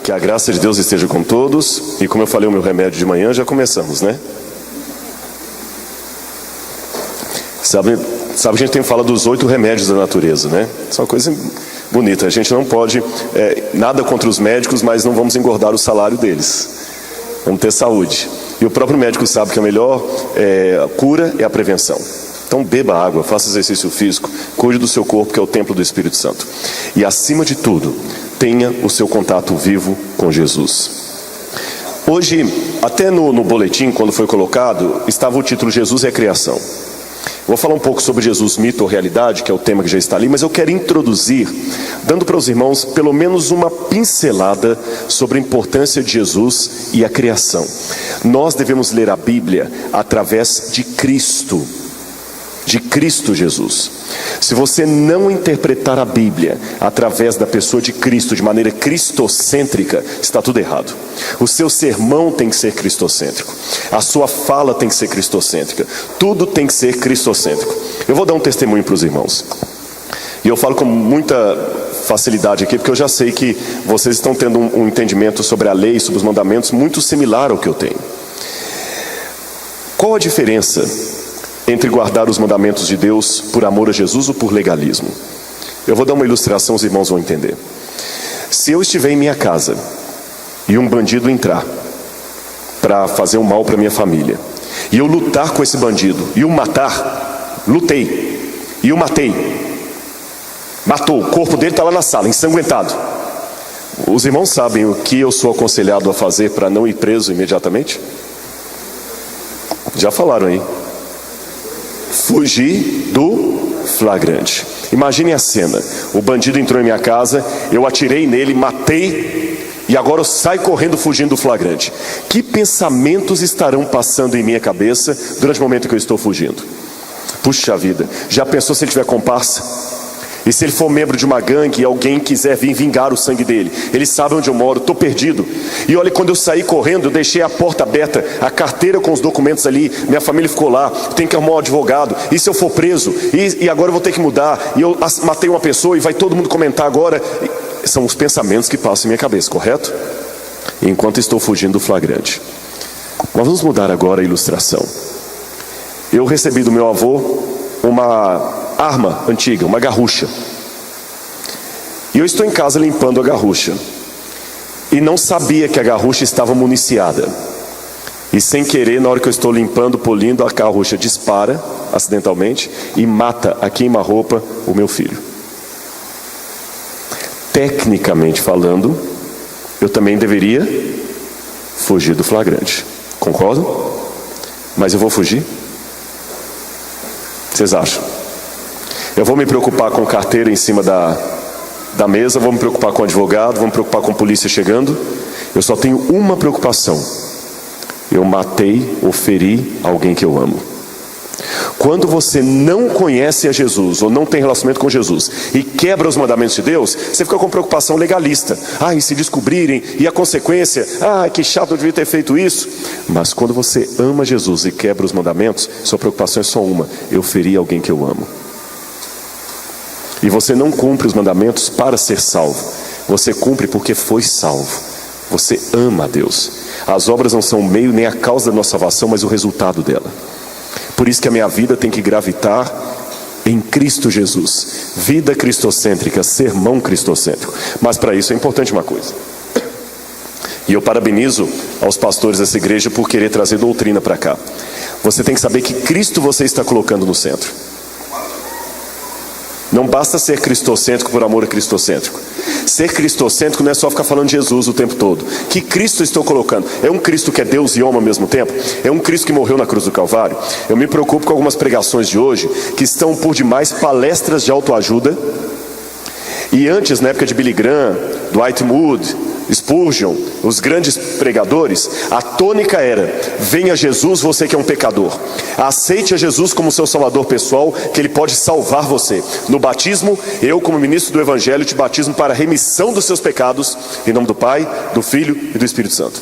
Que a graça de Deus esteja com todos. E como eu falei o meu remédio de manhã, já começamos, né? Sabe que a gente tem fala dos 8 remédios da natureza, né? Isso é uma coisa bonita. A gente não pode, nada contra os médicos, mas não vamos engordar o salário deles. Vamos ter saúde. E o próprio médico sabe que a melhor cura é a prevenção. Então beba água, faça exercício físico, cuide do seu corpo, que é o templo do Espírito Santo. E acima de tudo, tenha o seu contato vivo com Jesus. Hoje, até no boletim, quando foi colocado, estava o título Jesus é a Criação. Vou falar um pouco sobre Jesus, mito ou realidade, que é o tema que já está ali, mas eu quero introduzir, dando para os irmãos pelo menos uma pincelada sobre a importância de Jesus e a criação. Nós devemos ler a Bíblia através de Cristo Jesus. Se você não interpretar a Bíblia através da pessoa de Cristo, de maneira cristocêntrica, está tudo errado. O seu sermão tem que ser cristocêntrico, a sua fala tem que ser cristocêntrica, tudo tem que ser cristocêntrico. Eu vou dar um testemunho para os irmãos, e eu falo com muita facilidade aqui, porque eu já sei que vocês estão tendo um entendimento sobre a lei, sobre os mandamentos, muito similar ao que eu tenho. Qual a diferença entre guardar os mandamentos de Deus por amor a Jesus ou por legalismo? Eu vou dar uma ilustração, os irmãos vão entender. Se eu estiver em minha casa e um bandido entrar para fazer um mal para minha família, e eu lutar com esse bandido e o matar, lutei e o matei, matou, o corpo dele está lá na sala, ensanguentado. Os irmãos sabem o que eu sou aconselhado a fazer para não ir preso imediatamente? Já falaram aí. Fugir do flagrante. Imaginem a cena: o bandido entrou em minha casa, eu atirei nele, matei, e agora eu saio correndo fugindo do flagrante. Que pensamentos estarão passando em minha cabeça durante o momento que eu estou fugindo? Puxa vida, já pensou se ele tiver comparsa? E se ele for membro de uma gangue e alguém quiser vir vingar o sangue dele? Ele sabe onde eu moro, estou perdido. E olha, quando eu saí correndo, eu deixei a porta aberta, a carteira com os documentos ali, minha família ficou lá, tem que arrumar um advogado. E se eu for preso? E agora eu vou ter que mudar, e eu matei uma pessoa e vai todo mundo comentar agora. São os pensamentos que passam em minha cabeça, correto? Enquanto estou fugindo do flagrante. Mas vamos mudar agora a ilustração. Eu recebi do meu avô uma arma antiga, uma garrucha, e eu estou em casa limpando a garrucha e não sabia que a garrucha estava municiada, e sem querer, na hora que eu estou limpando, polindo, a garrucha dispara acidentalmente e mata a queima-roupa o meu filho. Tecnicamente falando, eu também deveria fugir do flagrante, concordam? Mas eu vou fugir? Vocês acham? Eu vou me preocupar com carteira em cima da mesa, vou me preocupar com advogado, vou me preocupar com polícia chegando. Eu só tenho uma preocupação: eu matei ou feri alguém que eu amo. Quando você não conhece a Jesus, ou não tem relacionamento com Jesus, e quebra os mandamentos de Deus, você fica com preocupação legalista. E se descobrirem, e a consequência, que chato, eu devia ter feito isso. Mas quando você ama Jesus e quebra os mandamentos, sua preocupação é só uma: eu feri alguém que eu amo. E você não cumpre os mandamentos para ser salvo, você cumpre porque foi salvo. Você ama a Deus. As obras não são o meio nem a causa da nossa salvação, mas o resultado dela. Por isso que a minha vida tem que gravitar em Cristo Jesus. Vida cristocêntrica, sermão cristocêntrico. Mas para isso é importante uma coisa, e eu parabenizo aos pastores dessa igreja por querer trazer doutrina para cá. Você tem que saber que Cristo você está colocando no centro. Não basta ser cristocêntrico por amor a cristocêntrico. Ser cristocêntrico não é só ficar falando de Jesus o tempo todo. Que Cristo estou colocando? É um Cristo que é Deus e homem ao mesmo tempo? É um Cristo que morreu na cruz do Calvário? Eu me preocupo com algumas pregações de hoje que estão por demais palestras de autoajuda. E antes, na época de Billy Graham, Dwight Moody, Spurgeon, os grandes pregadores, a tônica era: venha Jesus, você que é um pecador. Aceite a Jesus como seu salvador pessoal, que Ele pode salvar você. No batismo, eu como ministro do Evangelho te batismo para a remissão dos seus pecados, em nome do Pai, do Filho e do Espírito Santo.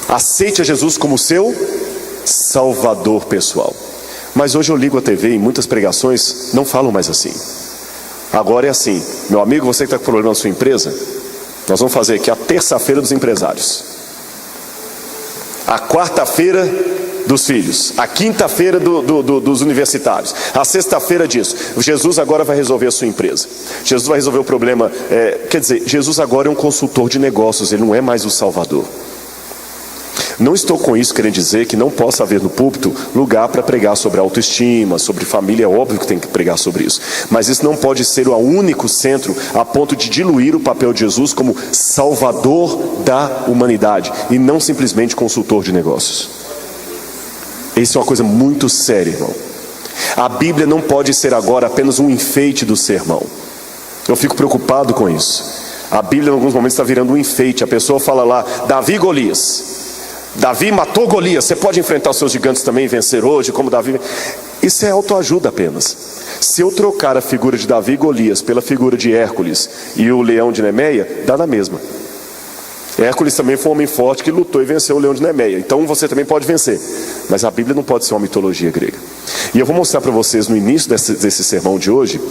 Aceite a Jesus como seu salvador pessoal. Mas hoje eu ligo a TV e muitas pregações não falam mais assim. Agora é assim: meu amigo, você que está com problema na sua empresa, Nós vamos fazer aqui a terça-feira dos empresários, a quarta-feira dos filhos, a quinta-feira dos universitários, a sexta-feira disso. Jesus agora vai resolver a sua empresa. Jesus vai resolver o problema. Quer dizer, Jesus agora é um consultor de negócios, ele não é mais o Salvador. Não estou com isso querendo dizer que não possa haver no púlpito lugar para pregar sobre autoestima, sobre família. É óbvio que tem que pregar sobre isso, mas isso não pode ser o único centro a ponto de diluir o papel de Jesus como Salvador da humanidade e não simplesmente consultor de negócios. Isso é uma coisa muito séria, irmão. A Bíblia não pode ser agora apenas um enfeite do sermão. Eu fico preocupado com isso. A Bíblia em alguns momentos está virando um enfeite. A pessoa fala lá, Davi e Golias. Davi matou Golias. Você pode enfrentar os seus gigantes também e vencer hoje, como Davi. Isso é autoajuda apenas. Se eu trocar a figura de Davi e Golias pela figura de Hércules e o leão de Nemeia, dá na mesma. Hércules também foi um homem forte que lutou e venceu o leão de Nemeia. Então você também pode vencer. Mas a Bíblia não pode ser uma mitologia grega. E eu vou mostrar para vocês no início desse sermão de hoje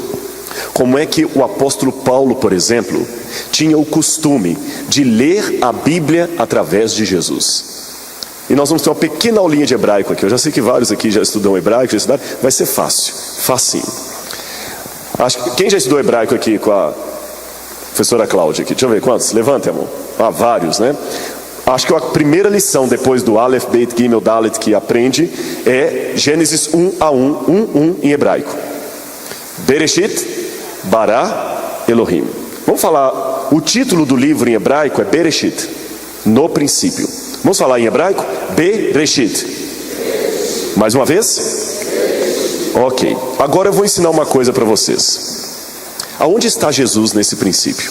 como é que o apóstolo Paulo, por exemplo, tinha o costume de ler a Bíblia através de Jesus. E nós vamos ter uma pequena aulinha de hebraico aqui. Eu já sei que vários aqui já estudam hebraico, já estudaram. Vai ser fácil, facinho. Quem já estudou hebraico aqui com a professora Cláudia aqui? Deixa eu ver, quantos? Levanta a mão. Vários, né? Acho que a primeira lição depois do Aleph, Beit, Gimel, Dalet que aprende é Gênesis 1:1 em hebraico. Bereshit, Bara, Elohim. Vamos falar, o título do livro em hebraico é Bereshit, no princípio. Vamos falar em hebraico? Bereshit. Mais uma vez? Ok. Agora eu vou ensinar uma coisa para vocês. Aonde está Jesus nesse princípio?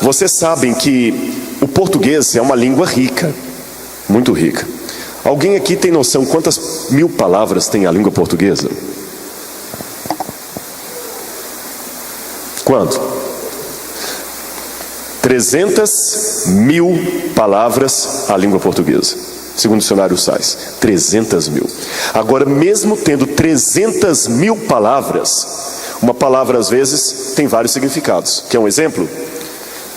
Vocês sabem que o português é uma língua rica, muito rica. Alguém aqui tem noção quantas 1000 palavras tem a língua portuguesa? Quanto? 300.000 palavras a língua portuguesa, segundo o dicionário Sais. 300.000. Agora, mesmo tendo 300.000 palavras, uma palavra às vezes tem vários significados. Quer um exemplo?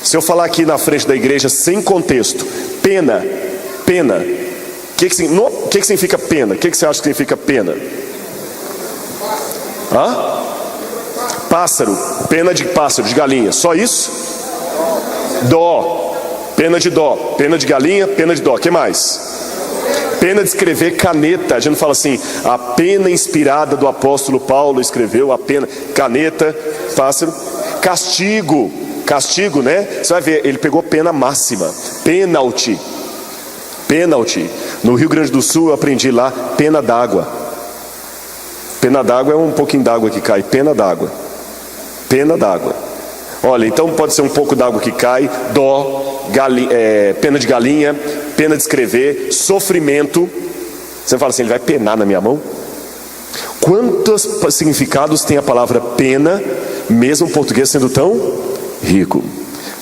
Se eu falar aqui na frente da igreja sem contexto, pena, pena, o que significa pena? O que você acha que significa pena? Pássaro, pena de pássaro, de galinha, só isso? Dó, pena de dó, pena de galinha, pena de dó, o que mais? Pena de escrever, caneta. A gente não fala assim, a pena inspirada do apóstolo Paulo escreveu a pena, caneta, pássaro. Castigo, castigo, né? Você vai ver, ele pegou pena máxima, pênalti, pênalti. No Rio Grande do Sul eu aprendi lá, pena d'água. Pena d'água é um pouquinho d'água que cai, pena d'água, pena d'água. Olha, então pode ser um pouco d'água que cai, dó, pena de galinha, pena de escrever, sofrimento. Você fala assim, ele vai penar na minha mão? Quantos significados tem a palavra pena, mesmo o português sendo tão rico?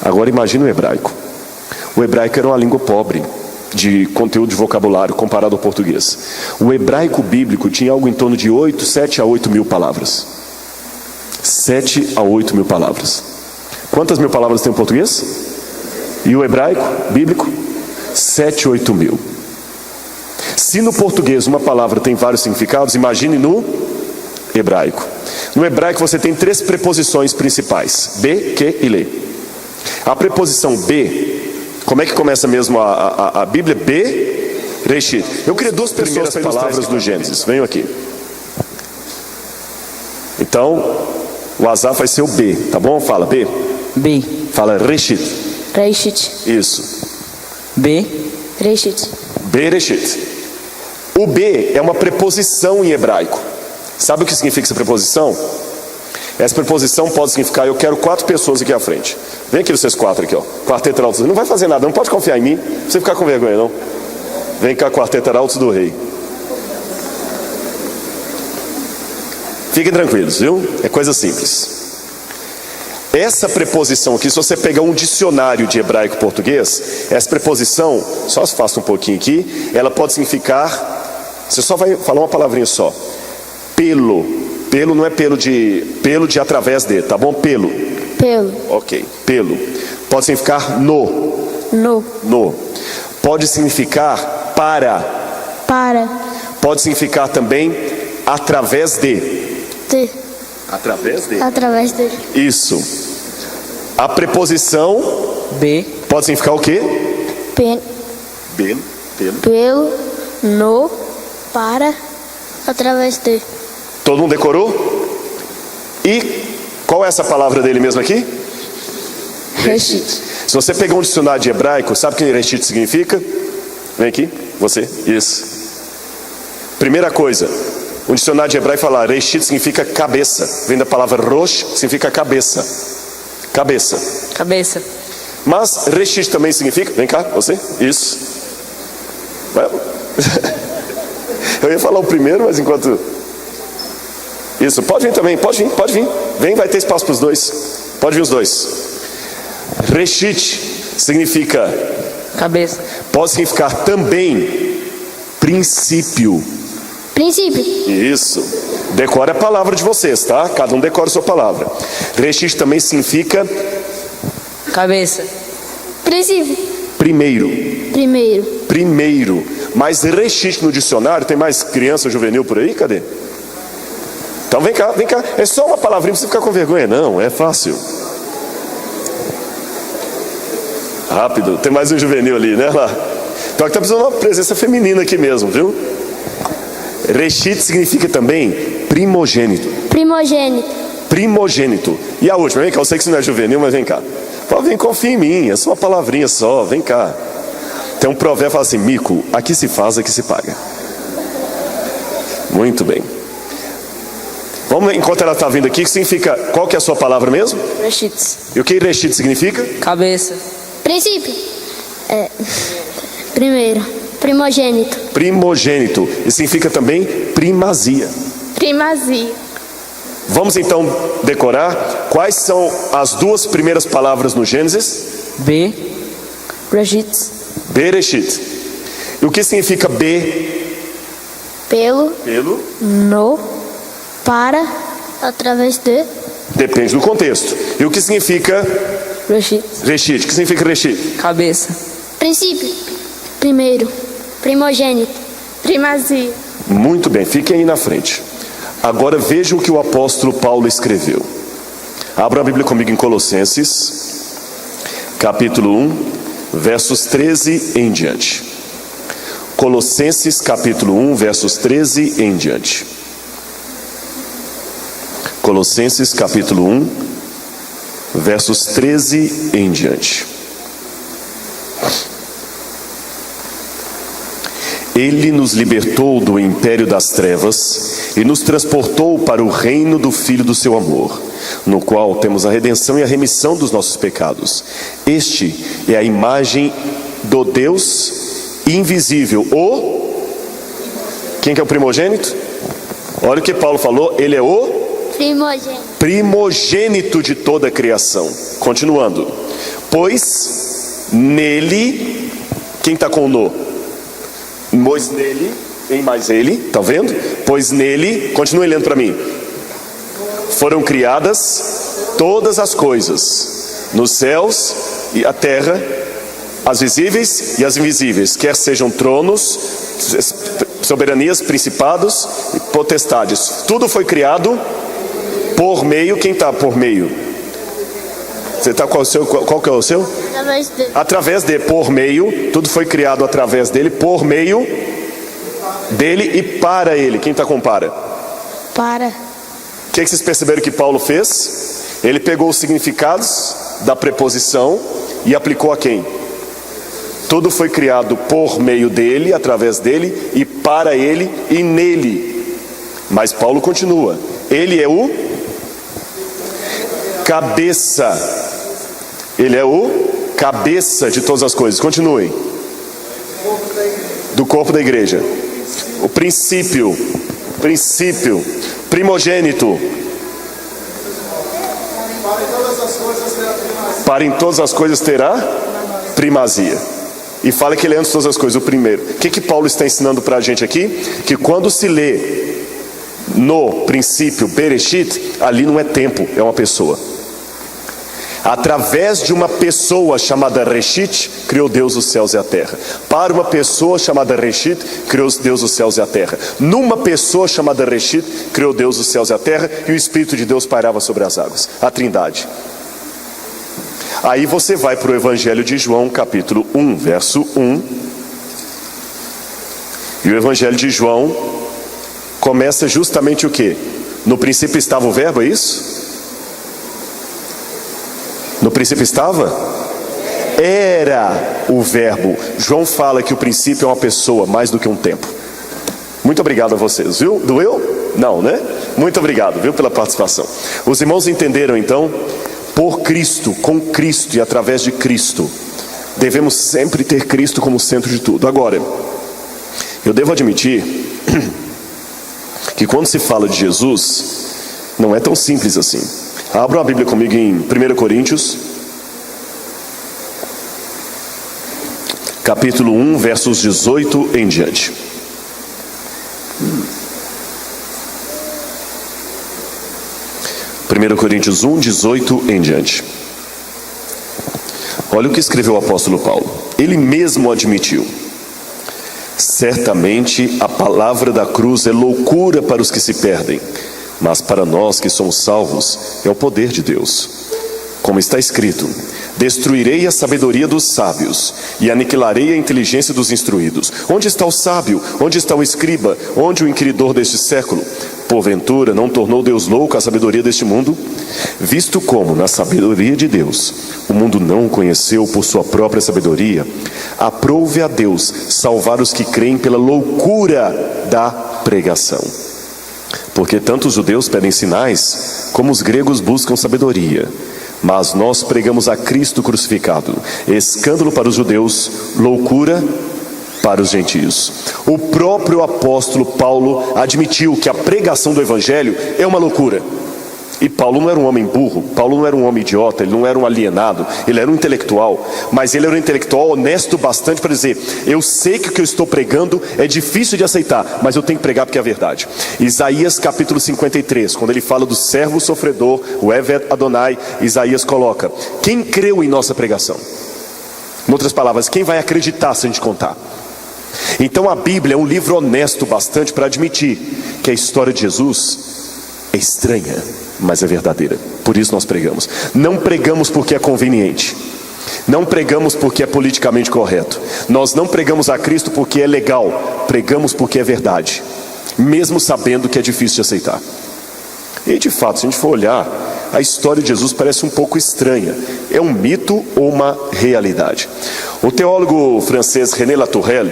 Agora imagine o hebraico. O hebraico era uma língua pobre de conteúdo de vocabulário comparado ao português. O hebraico bíblico tinha algo em torno de 7 a 8 mil palavras. 7 a 8 mil palavras. Quantas mil palavras tem o português? E o hebraico bíblico? 7, 8 mil. Se no português uma palavra tem vários significados, imagine no hebraico. No hebraico você tem 3 preposições principais: be, que e le. A preposição be, como é que começa mesmo a Bíblia? Be, reshit. Eu queria 2 primeiras palavras do Gênesis. Venham aqui. Então, o Azaf vai ser o be, tá bom? Fala be. B. Fala reshit. Reshit. Isso. B. Reshit. Bereshit. O be é uma preposição em hebraico. Sabe o que significa essa preposição? Essa preposição pode significar: eu quero 4 pessoas aqui à frente. Vem aqui vocês 4 aqui, ó. Quarteto Arautos. Não vai fazer nada, não pode confiar em mim. Não precisa ficar com vergonha, não. Vem cá, Quarteto Arautos do Rei. Fiquem tranquilos, viu? É coisa simples. Essa preposição aqui, se você pegar um dicionário de hebraico português, essa preposição, só se faça um pouquinho aqui, ela pode significar, você só vai falar uma palavrinha só. Pelo. Pelo não é pelo de através de, tá bom? Pelo. Pelo. Ok, pelo. Pode significar no. No. Pode significar para. Para. Pode significar também através de. De. Através de. Através de. Isso. A preposição B. pode significar o quê? Pelo. Pelo. No. Para. Através de. Todo mundo decorou? E qual é essa palavra dele mesmo aqui? Reshit. Se você pegar um dicionário de hebraico, sabe o que reshit significa? Vem aqui, você. Isso. Primeira coisa, o dicionário de hebraico fala, reshit significa cabeça. Vem da palavra rosh, significa cabeça. Cabeça. Mas reshit também significa, vem cá, você. Isso. Eu ia falar o primeiro, mas enquanto... Isso, pode vir também, pode vir. Vem, vai ter espaço para os dois. Pode vir os dois. Reshit significa... Cabeça. Pode significar também princípio. Isso. Decora a palavra de vocês, tá? Cada um decora a sua palavra. Reshit também significa... Cabeça. Primeiro. Mas reshit no dicionário, tem mais criança juvenil por aí? Cadê? Então vem cá. É só uma palavrinha, não precisa ficar com vergonha, não. É fácil. Rápido. Tem mais um juvenil ali, né? Lá. Então aqui tá precisando de uma presença feminina aqui mesmo, viu? Reshit significa também primogênito. E a última, vem cá. Eu sei que isso não é juvenil, mas vem cá. Pode vir, confia em mim. É só uma palavrinha só. Vem cá. Tem um provérbio que fala assim: mico, aqui se faz, aqui se paga. Muito bem. Vamos, enquanto ela está vindo aqui, que significa, qual que é a sua palavra mesmo? Reshit. E o que reshit significa? Cabeça. Princípio. Primeiro. Primogênito. E significa também primazia. Vamos então decorar quais são as duas primeiras palavras no Gênesis? B. Bereshit. E o que significa B? Pelo. No. Para. Através de. Depende do contexto. E o que significa Reshit. Reshit? O que significa Reshit? Cabeça. Princípio. Primeiro. Primogênito. Primazia. Muito bem, fiquem aí na frente. Agora vejam o que o apóstolo Paulo escreveu. Abra a Bíblia comigo em Colossenses, capítulo 1, versos 13 em diante. Colossenses, capítulo 1, versos 13 em diante. Colossenses, capítulo 1, versos 13 em diante. Ele nos libertou do império das trevas e nos transportou para o reino do Filho do seu amor, no qual temos a redenção e a remissão dos nossos pecados. Este é a imagem do Deus invisível. Quem que é o primogênito? Olha o que Paulo falou, ele é o primogênito de toda a criação. Continuando. Pois nele, quem está com o no? Pois nele, em mais ele, tá vendo? Pois nele, continue lendo para mim. Foram criadas todas as coisas, nos céus e a terra, as visíveis e as invisíveis, quer sejam tronos, soberanias, principados e potestades. Tudo foi criado por meio. Quem está por meio? Você está qual que é o seu? Através de, por meio, tudo foi criado através dele, por meio dele e para ele. Quem está com para? O que vocês perceberam que Paulo fez? Ele pegou os significados da preposição e aplicou a quem? Tudo foi criado por meio dele, através dele e para ele e nele. Mas Paulo continua. Ele é o cabeça. Ele é o cabeça de todas as coisas. Continuem. Do corpo da igreja. O princípio. Primogênito. Para em todas as coisas terá primazia. E fala que ele é antes de todas as coisas, o primeiro. O que Paulo está ensinando para a gente aqui? Que quando se lê no princípio Bereshit, ali não é tempo, é uma pessoa. Através de uma pessoa chamada Reshit, criou Deus os céus e a terra. Para uma pessoa chamada Reshit, criou Deus os céus e a terra. Numa pessoa chamada Reshit, criou Deus os céus e a terra, e o Espírito de Deus pairava sobre as águas. A Trindade. Aí você vai para o Evangelho de João, capítulo 1, verso 1. E o Evangelho de João começa justamente o quê? No princípio estava o verbo, é isso? No princípio estava? Era o verbo. João fala que o princípio é uma pessoa, mais do que um tempo. Muito obrigado a vocês, viu? Doeu? Não, né? Muito obrigado, viu, pela participação. Os irmãos entenderam então? Por Cristo, com Cristo e através de Cristo, devemos sempre ter Cristo como centro de tudo. Agora, eu devo admitir que quando se fala de Jesus, não é tão simples assim. Abra a Bíblia comigo em 1 Coríntios, capítulo 1, versos 18 em diante. Primeiro Coríntios 1, 18 em diante. Olha o que escreveu o apóstolo Paulo. Ele mesmo admitiu: certamente a palavra da cruz é loucura para os que se perdem, mas para nós que somos salvos é o poder de Deus. Como está escrito: destruirei a sabedoria dos sábios e aniquilarei a inteligência dos instruídos. Onde está o sábio? Onde está o escriba? Onde o inquiridor deste século? Porventura não tornou Deus louco a sabedoria deste mundo? Visto como, na sabedoria de Deus, o mundo não o conheceu por sua própria sabedoria, aprouve a Deus salvar os que creem pela loucura da pregação. Porque tanto os judeus pedem sinais, como os gregos buscam sabedoria. Mas nós pregamos a Cristo crucificado, escândalo para os judeus, loucura para os gentios. O próprio apóstolo Paulo admitiu que a pregação do Evangelho é uma loucura. E Paulo não era um homem burro, Paulo não era um homem idiota, ele não era um alienado, ele era um intelectual. Mas ele era um intelectual honesto bastante para dizer: eu sei que o que eu estou pregando é difícil de aceitar, mas eu tenho que pregar porque é a verdade. Isaías capítulo 53, quando ele fala do servo sofredor, o Eved Adonai, Isaías coloca: quem creu em nossa pregação? Em outras palavras, quem vai acreditar se a gente contar? Então a Bíblia é um livro honesto bastante para admitir que a história de Jesus é estranha, mas é verdadeira. Por isso nós pregamos. Não pregamos porque é conveniente, não pregamos porque é politicamente correto, nós não pregamos a Cristo porque é legal, pregamos porque é verdade, mesmo sabendo que é difícil de aceitar. E de fato, se a gente for olhar, a história de Jesus parece um pouco estranha. É um mito ou uma realidade? O teólogo francês René Latourelle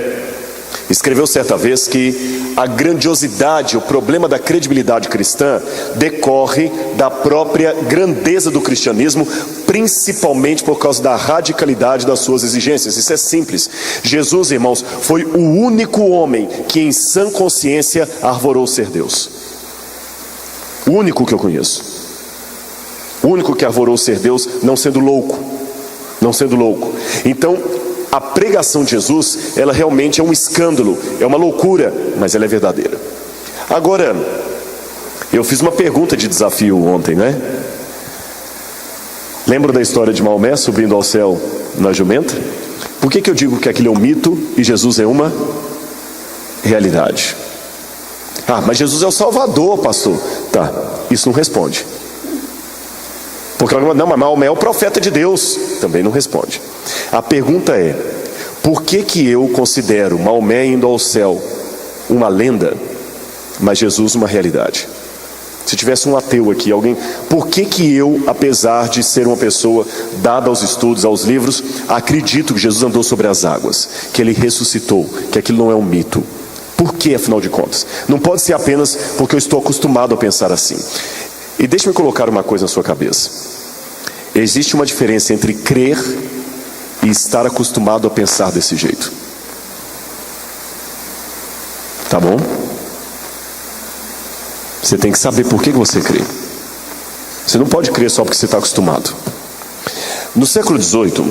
escreveu certa vez que a grandiosidade, o problema da credibilidade cristã decorre da própria grandeza do cristianismo, principalmente por causa da radicalidade das suas exigências. Isso é simples. Jesus, irmãos, foi o único homem que em sã consciência arvorou ser Deus. O único que eu conheço. O único que arvorou ser Deus, não sendo louco. Não sendo louco. Então, a pregação de Jesus, ela realmente é um escândalo, é uma loucura, mas ela é verdadeira. Agora, eu fiz uma pergunta de desafio ontem, né? Lembra da história de Maomé subindo ao céu na jumenta? Por que eu digo que aquilo é um mito e Jesus é uma realidade? Ah, mas Jesus é o Salvador, pastor. Tá, isso não responde. Porque não, mas Maomé é o profeta de Deus. Também não responde. A pergunta é: por que eu considero Maomé indo ao céu uma lenda, mas Jesus uma realidade? Se tivesse um ateu aqui, alguém, por que eu, apesar de ser uma pessoa dada aos estudos, aos livros, acredito que Jesus andou sobre as águas, que ele ressuscitou, que aquilo não é um mito? Por que, afinal de contas? Não pode ser apenas porque eu estou acostumado a pensar assim. E deixe-me colocar uma coisa na sua cabeça. Existe uma diferença entre crer e estar acostumado a pensar desse jeito. Tá bom? Você tem que saber por que você crê. Você não pode crer só porque você está acostumado. No século XVIII,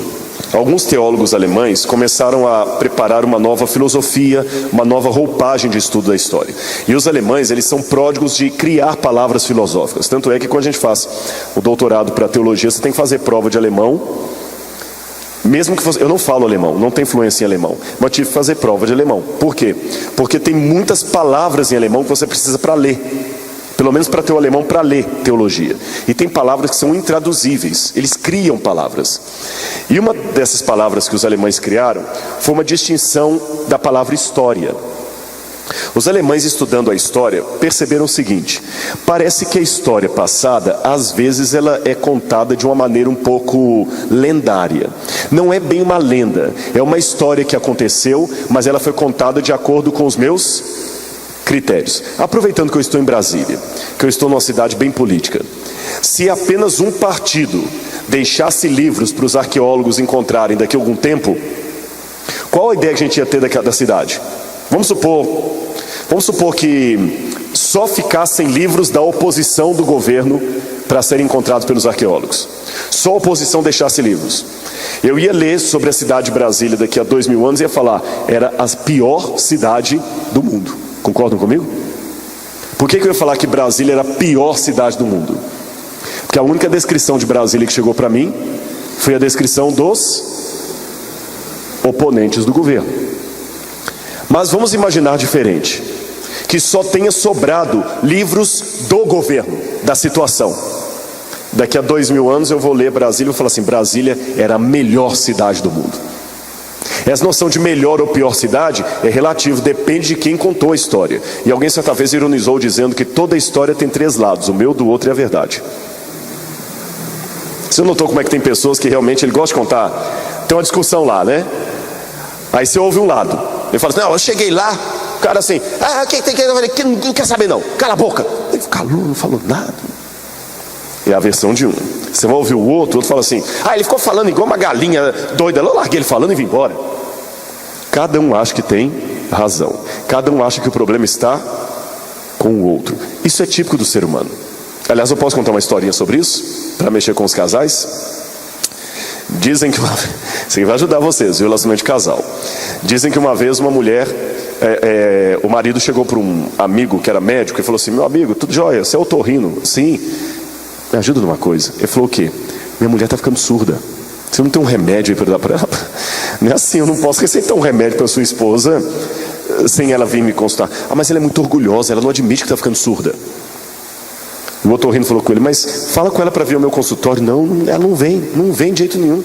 alguns teólogos alemães começaram a preparar uma nova filosofia, uma nova roupagem de estudo da história. E os alemães, eles são pródigos de criar palavras filosóficas. Tanto é que quando a gente faz o doutorado para teologia, você tem que fazer prova de alemão. Mesmo que eu não falo alemão, não tenho fluência em alemão, mas eu tive que fazer prova de alemão. Por quê? Porque tem muitas palavras em alemão que você precisa para ler. Pelo menos para ter o alemão para ler teologia. E tem palavras que são intraduzíveis. Eles criam palavras. E uma dessas palavras que os alemães criaram foi uma distinção da palavra história. Os alemães, estudando a história, perceberam o seguinte: parece que a história passada, às vezes, ela é contada de uma maneira um pouco lendária. Não é bem uma lenda, é uma história que aconteceu, mas ela foi contada de acordo com os meus critérios. Aproveitando que eu estou em Brasília, que eu estou numa cidade bem política, se apenas um partido deixasse livros para os arqueólogos encontrarem daqui a algum tempo, qual a ideia que a gente ia ter da cidade? Vamos supor que só ficassem livros da oposição do governo para serem encontrados pelos arqueólogos. Só a oposição deixasse livros. Eu ia ler sobre a cidade de Brasília daqui a 2000 anos e ia falar: era a pior cidade do mundo. Concordam comigo? Por que eu ia falar que Brasília era a pior cidade do mundo? Porque a única descrição de Brasília que chegou para mim foi a descrição dos oponentes do governo. Mas vamos imaginar diferente, que só tenha sobrado livros do governo, da situação. Daqui a 2000 anos eu vou ler Brasília e vou falar assim: Brasília era a melhor cidade do mundo. Essa noção de melhor ou pior cidade é relativo, depende de quem contou a história. E alguém certa vez ironizou dizendo que toda história tem 3 lados, o meu, do outro e a verdade. Você notou como é que tem pessoas que realmente ele gosta de contar? Tem uma discussão lá, né? Aí você ouve um lado, ele fala assim: não, eu cheguei lá, o cara assim, que não quer saber não, cala a boca. Ele calou, não falou nada. É a versão de um. Você vai ouvir o outro fala assim: ele ficou falando igual uma galinha doida. Eu larguei ele falando e vim embora. Cada um acha que tem razão. Cada um acha que o problema está com o outro. Isso é típico do ser humano. Aliás, eu posso contar uma historinha sobre isso, para mexer com os casais? Dizem que isso vai ajudar vocês, o relacionamento de casal. Dizem que uma vez uma mulher, o marido chegou para um amigo que era médico e falou assim: meu amigo, tudo jóia, você é otorrino? Sim. Me ajuda numa coisa. Ele falou: o quê? Minha mulher está ficando surda. Você não tem um remédio aí para dar para ela? Não é assim, eu não posso receitar um remédio para sua esposa sem ela vir me consultar. Mas ela é muito orgulhosa, ela não admite que está ficando surda. O otorrino falou com ele: mas fala com ela para vir ao meu consultório. Não, ela não vem de jeito nenhum.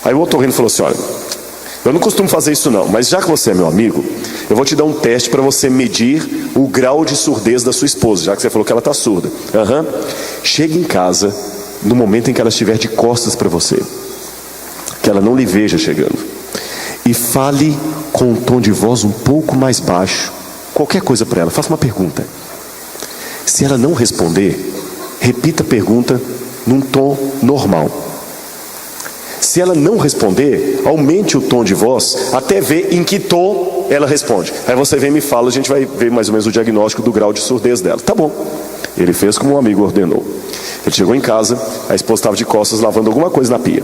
Aí o otorrino falou assim: olha, eu não costumo fazer isso não, mas já que você é meu amigo, eu vou te dar um teste para você medir o grau de surdez da sua esposa, já que você falou que ela está surda. Chegue em casa no momento em que ela estiver de costas para você, que ela não lhe veja chegando, e fale com um tom de voz um pouco mais baixo, qualquer coisa para ela, faça uma pergunta. Se ela não responder, repita a pergunta num tom normal. Se ela não responder, aumente o tom de voz até ver em que tom ela responde. Aí você vem e me fala, a gente vai ver mais ou menos o diagnóstico do grau de surdez dela. Tá bom. Ele fez como um amigo ordenou. Ele chegou em casa, a esposa estava de costas lavando alguma coisa na pia.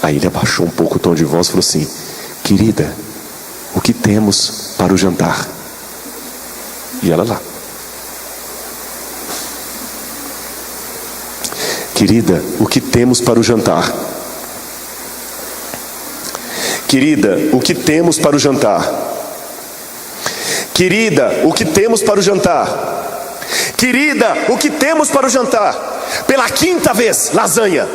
Aí ele abaixou um pouco o tom de voz e falou assim: querida, o que temos para o jantar? E ela lá: querida, o que temos para o jantar? Querida, o que temos para o jantar? Querida, o que temos para o jantar? Querida, o que temos para o jantar? Pela 5ª vez, lasanha.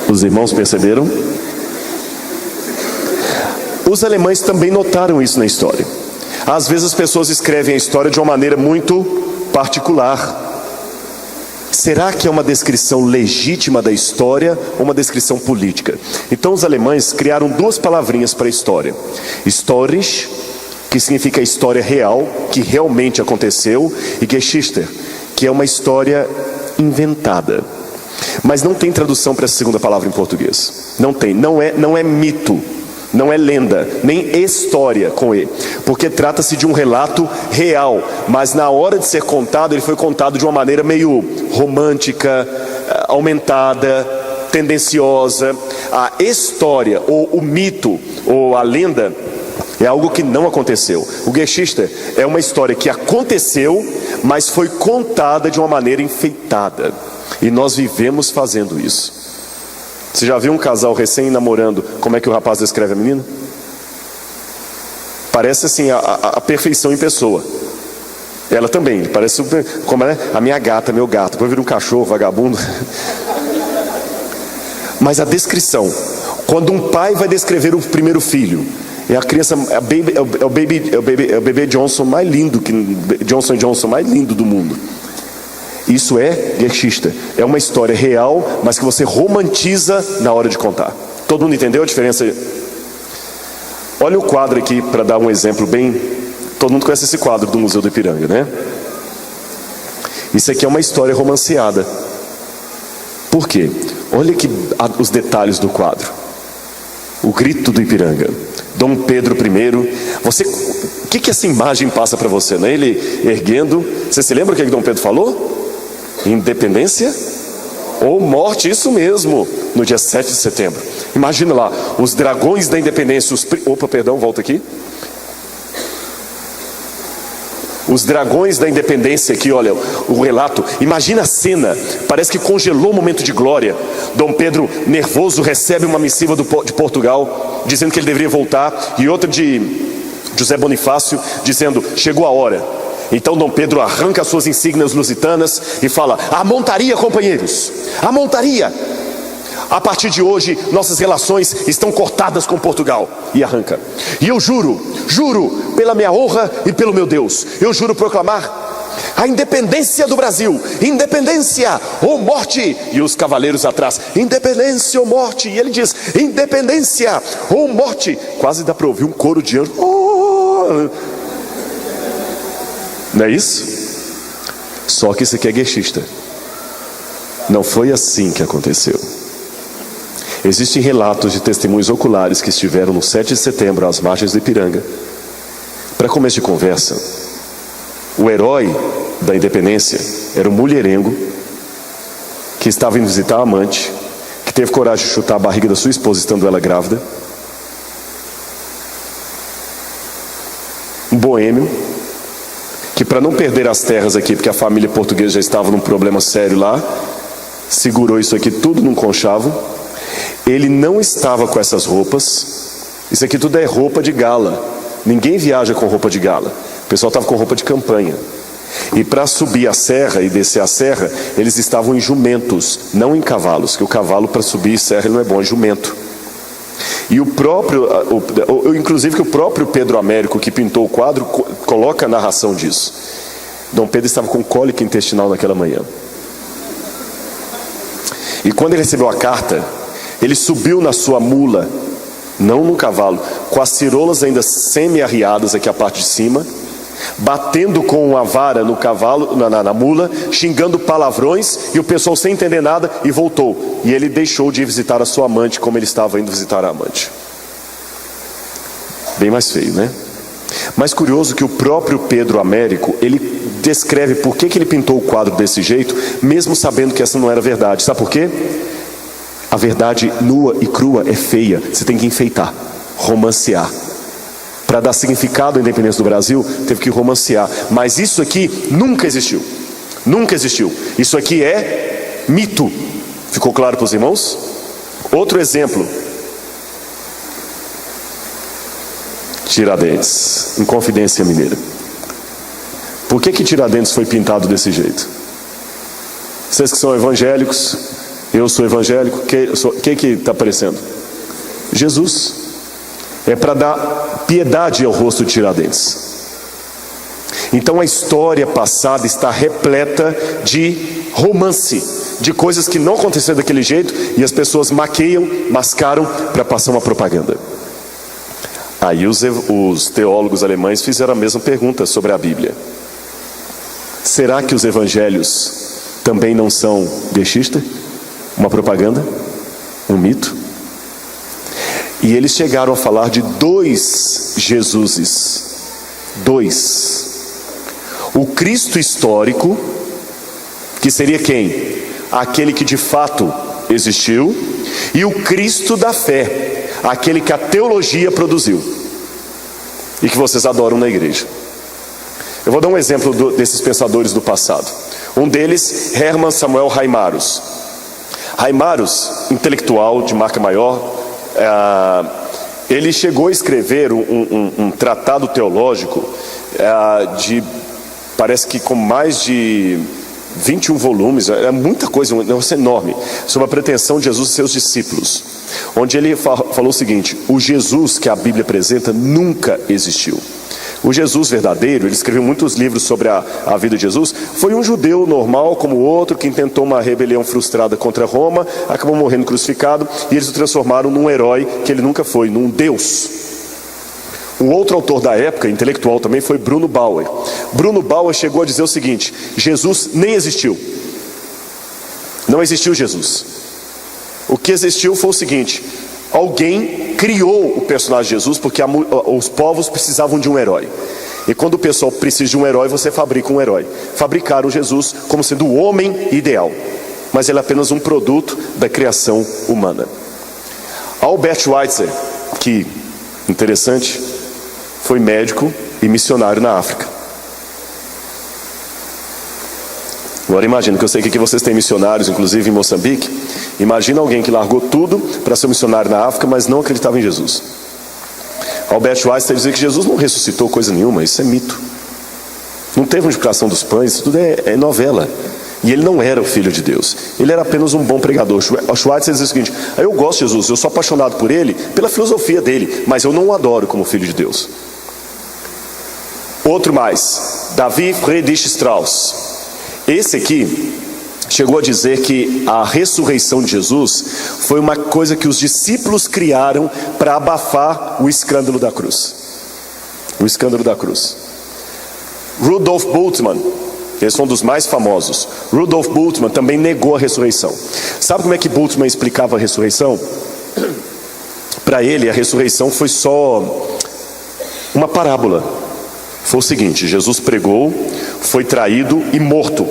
Os irmãos perceberam? Os alemães também notaram isso na história. Às vezes as pessoas escrevem a história de uma maneira muito particular. Será que é uma descrição legítima da história ou uma descrição política? Então os alemães criaram 2 palavrinhas para a história: Historisch, que significa história real, que realmente aconteceu, e Geschichte, que é uma história inventada. Mas não tem tradução para essa segunda palavra em português. Não tem, não é mito. não é lenda, nem história com E, porque trata-se de um relato real, mas na hora de ser contado, ele foi contado de uma maneira meio romântica, aumentada, tendenciosa. A história, ou o mito, ou a lenda, é algo que não aconteceu. O Geschichte é uma história que aconteceu, mas foi contada de uma maneira enfeitada. E nós vivemos fazendo isso. Você já viu um casal recém-namorando, como é que o rapaz descreve a menina? Parece assim, a perfeição em pessoa. Ela também, parece super, como é? A minha gata, meu gato. Depois vira um cachorro, vagabundo. Mas a descrição, quando um pai vai descrever o primeiro filho, é a criança, é o bebê Johnson mais lindo, Johnson mais lindo do mundo. Isso é Geschichte, é uma história real, mas que você romantiza na hora de contar. Todo mundo entendeu a diferença? Olha o quadro aqui para dar um exemplo bem. Todo mundo conhece esse quadro do Museu do Ipiranga, né? Isso aqui é uma história romanceada. Por quê? Olha aqui os detalhes do quadro. O grito do Ipiranga, Dom Pedro I. O que essa imagem passa para você, né? Ele erguendo. Você se lembra o que Dom Pedro falou? Independência ou morte, isso mesmo, no dia 7 de setembro. Imagina lá, os dragões da independência. Volta aqui. Os dragões da independência aqui, olha o relato. Imagina a cena, parece que congelou o momento de glória. Dom Pedro, nervoso, recebe uma missiva de Portugal, dizendo que ele deveria voltar, e outra de José Bonifácio, dizendo: chegou a hora. Então Dom Pedro arranca as suas insígnias lusitanas e fala: a montaria, companheiros, a montaria. A partir de hoje, nossas relações estão cortadas com Portugal. E arranca. E eu juro pela minha honra e pelo meu Deus, eu juro proclamar a independência do Brasil. Independência ou morte. E os cavaleiros atrás: independência ou morte. E ele diz: independência ou morte. Quase dá para ouvir um coro de anjos. Oh! Não é isso? Só que isso aqui é Geschichte. Não foi assim que aconteceu. Existem relatos de testemunhos oculares que estiveram no 7 de setembro às margens do Ipiranga. Para começo de conversa, o herói da independência era um mulherengo que estava indo visitar a amante, que teve coragem de chutar a barriga da sua esposa estando ela grávida. Um boêmio que, para não perder as terras aqui, porque a família portuguesa já estava num problema sério lá, segurou isso aqui tudo num conchavo. Ele não estava com essas roupas. Isso aqui tudo é roupa de gala. Ninguém viaja com roupa de gala. O pessoal estava com roupa de campanha. E para subir a serra e descer a serra, eles estavam em jumentos, não em cavalos, porque o cavalo para subir serra ele não é bom, é jumento. E inclusive que o próprio Pedro Américo, que pintou o quadro, coloca a narração disso. Dom Pedro estava com cólica intestinal naquela manhã. E quando ele recebeu a carta, ele subiu na sua mula, não no cavalo, com as cirolas ainda semi-arriadas aqui a parte de cima, batendo com uma vara no cavalo, na mula, xingando palavrões, e o pessoal sem entender nada, e voltou. E ele deixou de ir visitar a sua amante como ele estava indo visitar a amante. Bem mais feio, né? Mais curioso que o próprio Pedro Américo, ele descreve por que ele pintou o quadro desse jeito, mesmo sabendo que essa não era verdade. Sabe por quê? A verdade nua e crua é feia. Você tem que enfeitar, romancear. Para dar significado à independência do Brasil, teve que romancear. Mas isso aqui nunca existiu. Nunca existiu. Isso aqui é mito. Ficou claro para os irmãos? Outro exemplo. Tiradentes, Inconfidência Mineira. Por que Tiradentes foi pintado desse jeito? Vocês que são evangélicos, eu sou evangélico, o que está aparecendo? Jesus. É para dar piedade ao rosto de Tiradentes. Então a história passada está repleta de romance, de coisas que não aconteceram daquele jeito, e as pessoas maqueiam, mascaram para passar uma propaganda. Aí os teólogos alemães fizeram a mesma pergunta sobre a Bíblia. Será que os evangelhos também não são Geschichte? Uma propaganda? Um mito? E eles chegaram a falar de 2 Jesuses. 2. O Cristo histórico, que seria quem? Aquele que de fato existiu, e o Cristo da fé, aquele que a teologia produziu e que vocês adoram na igreja. Eu vou dar um exemplo desses pensadores do passado. Um deles, Hermann Samuel Reimarus. Reimarus, intelectual de marca maior, ele chegou a escrever um tratado teológico parece que com mais de 21 volumes, é muita coisa, um negócio enorme, sobre a pretensão de Jesus e seus discípulos, onde ele falou o seguinte: o Jesus que a Bíblia apresenta nunca existiu. O Jesus verdadeiro, ele escreveu muitos livros sobre a vida de Jesus, foi um judeu normal como o outro, que intentou uma rebelião frustrada contra Roma, acabou morrendo crucificado, e eles o transformaram num herói que ele nunca foi, num Deus. Um outro autor da época, intelectual também, foi Bruno Bauer. Bruno Bauer chegou a dizer o seguinte: Jesus nem existiu. Não existiu Jesus. O que existiu foi o seguinte: alguém criou o personagem de Jesus porque os povos precisavam de um herói. E quando o pessoal precisa de um herói, você fabrica um herói. Fabricaram Jesus como sendo o homem ideal, mas ele é apenas um produto da criação humana. Albert Schweitzer, que interessante, foi médico e missionário na África. Agora imagina, que eu sei que aqui vocês têm missionários, inclusive em Moçambique. Imagina alguém que largou tudo para ser missionário na África, mas não acreditava em Jesus. Albert Schweitzer dizia que Jesus não ressuscitou coisa nenhuma, isso é mito. Não teve multiplicação dos pães, isso tudo é novela. E ele não era o Filho de Deus, ele era apenas um bom pregador. Schweitzer dizia o seguinte: eu gosto de Jesus, eu sou apaixonado por ele, pela filosofia dele, mas eu não o adoro como Filho de Deus. Outro mais, Davi Friedrich Strauss. Esse aqui chegou a dizer que a ressurreição de Jesus foi uma coisa que os discípulos criaram para abafar o escândalo da cruz. O escândalo da cruz. Rudolf Bultmann, esse é um dos mais famosos. Rudolf Bultmann também negou a ressurreição. Sabe como é que Bultmann explicava a ressurreição? Para ele, a ressurreição foi só uma parábola. Foi o seguinte: Jesus pregou, foi traído e morto.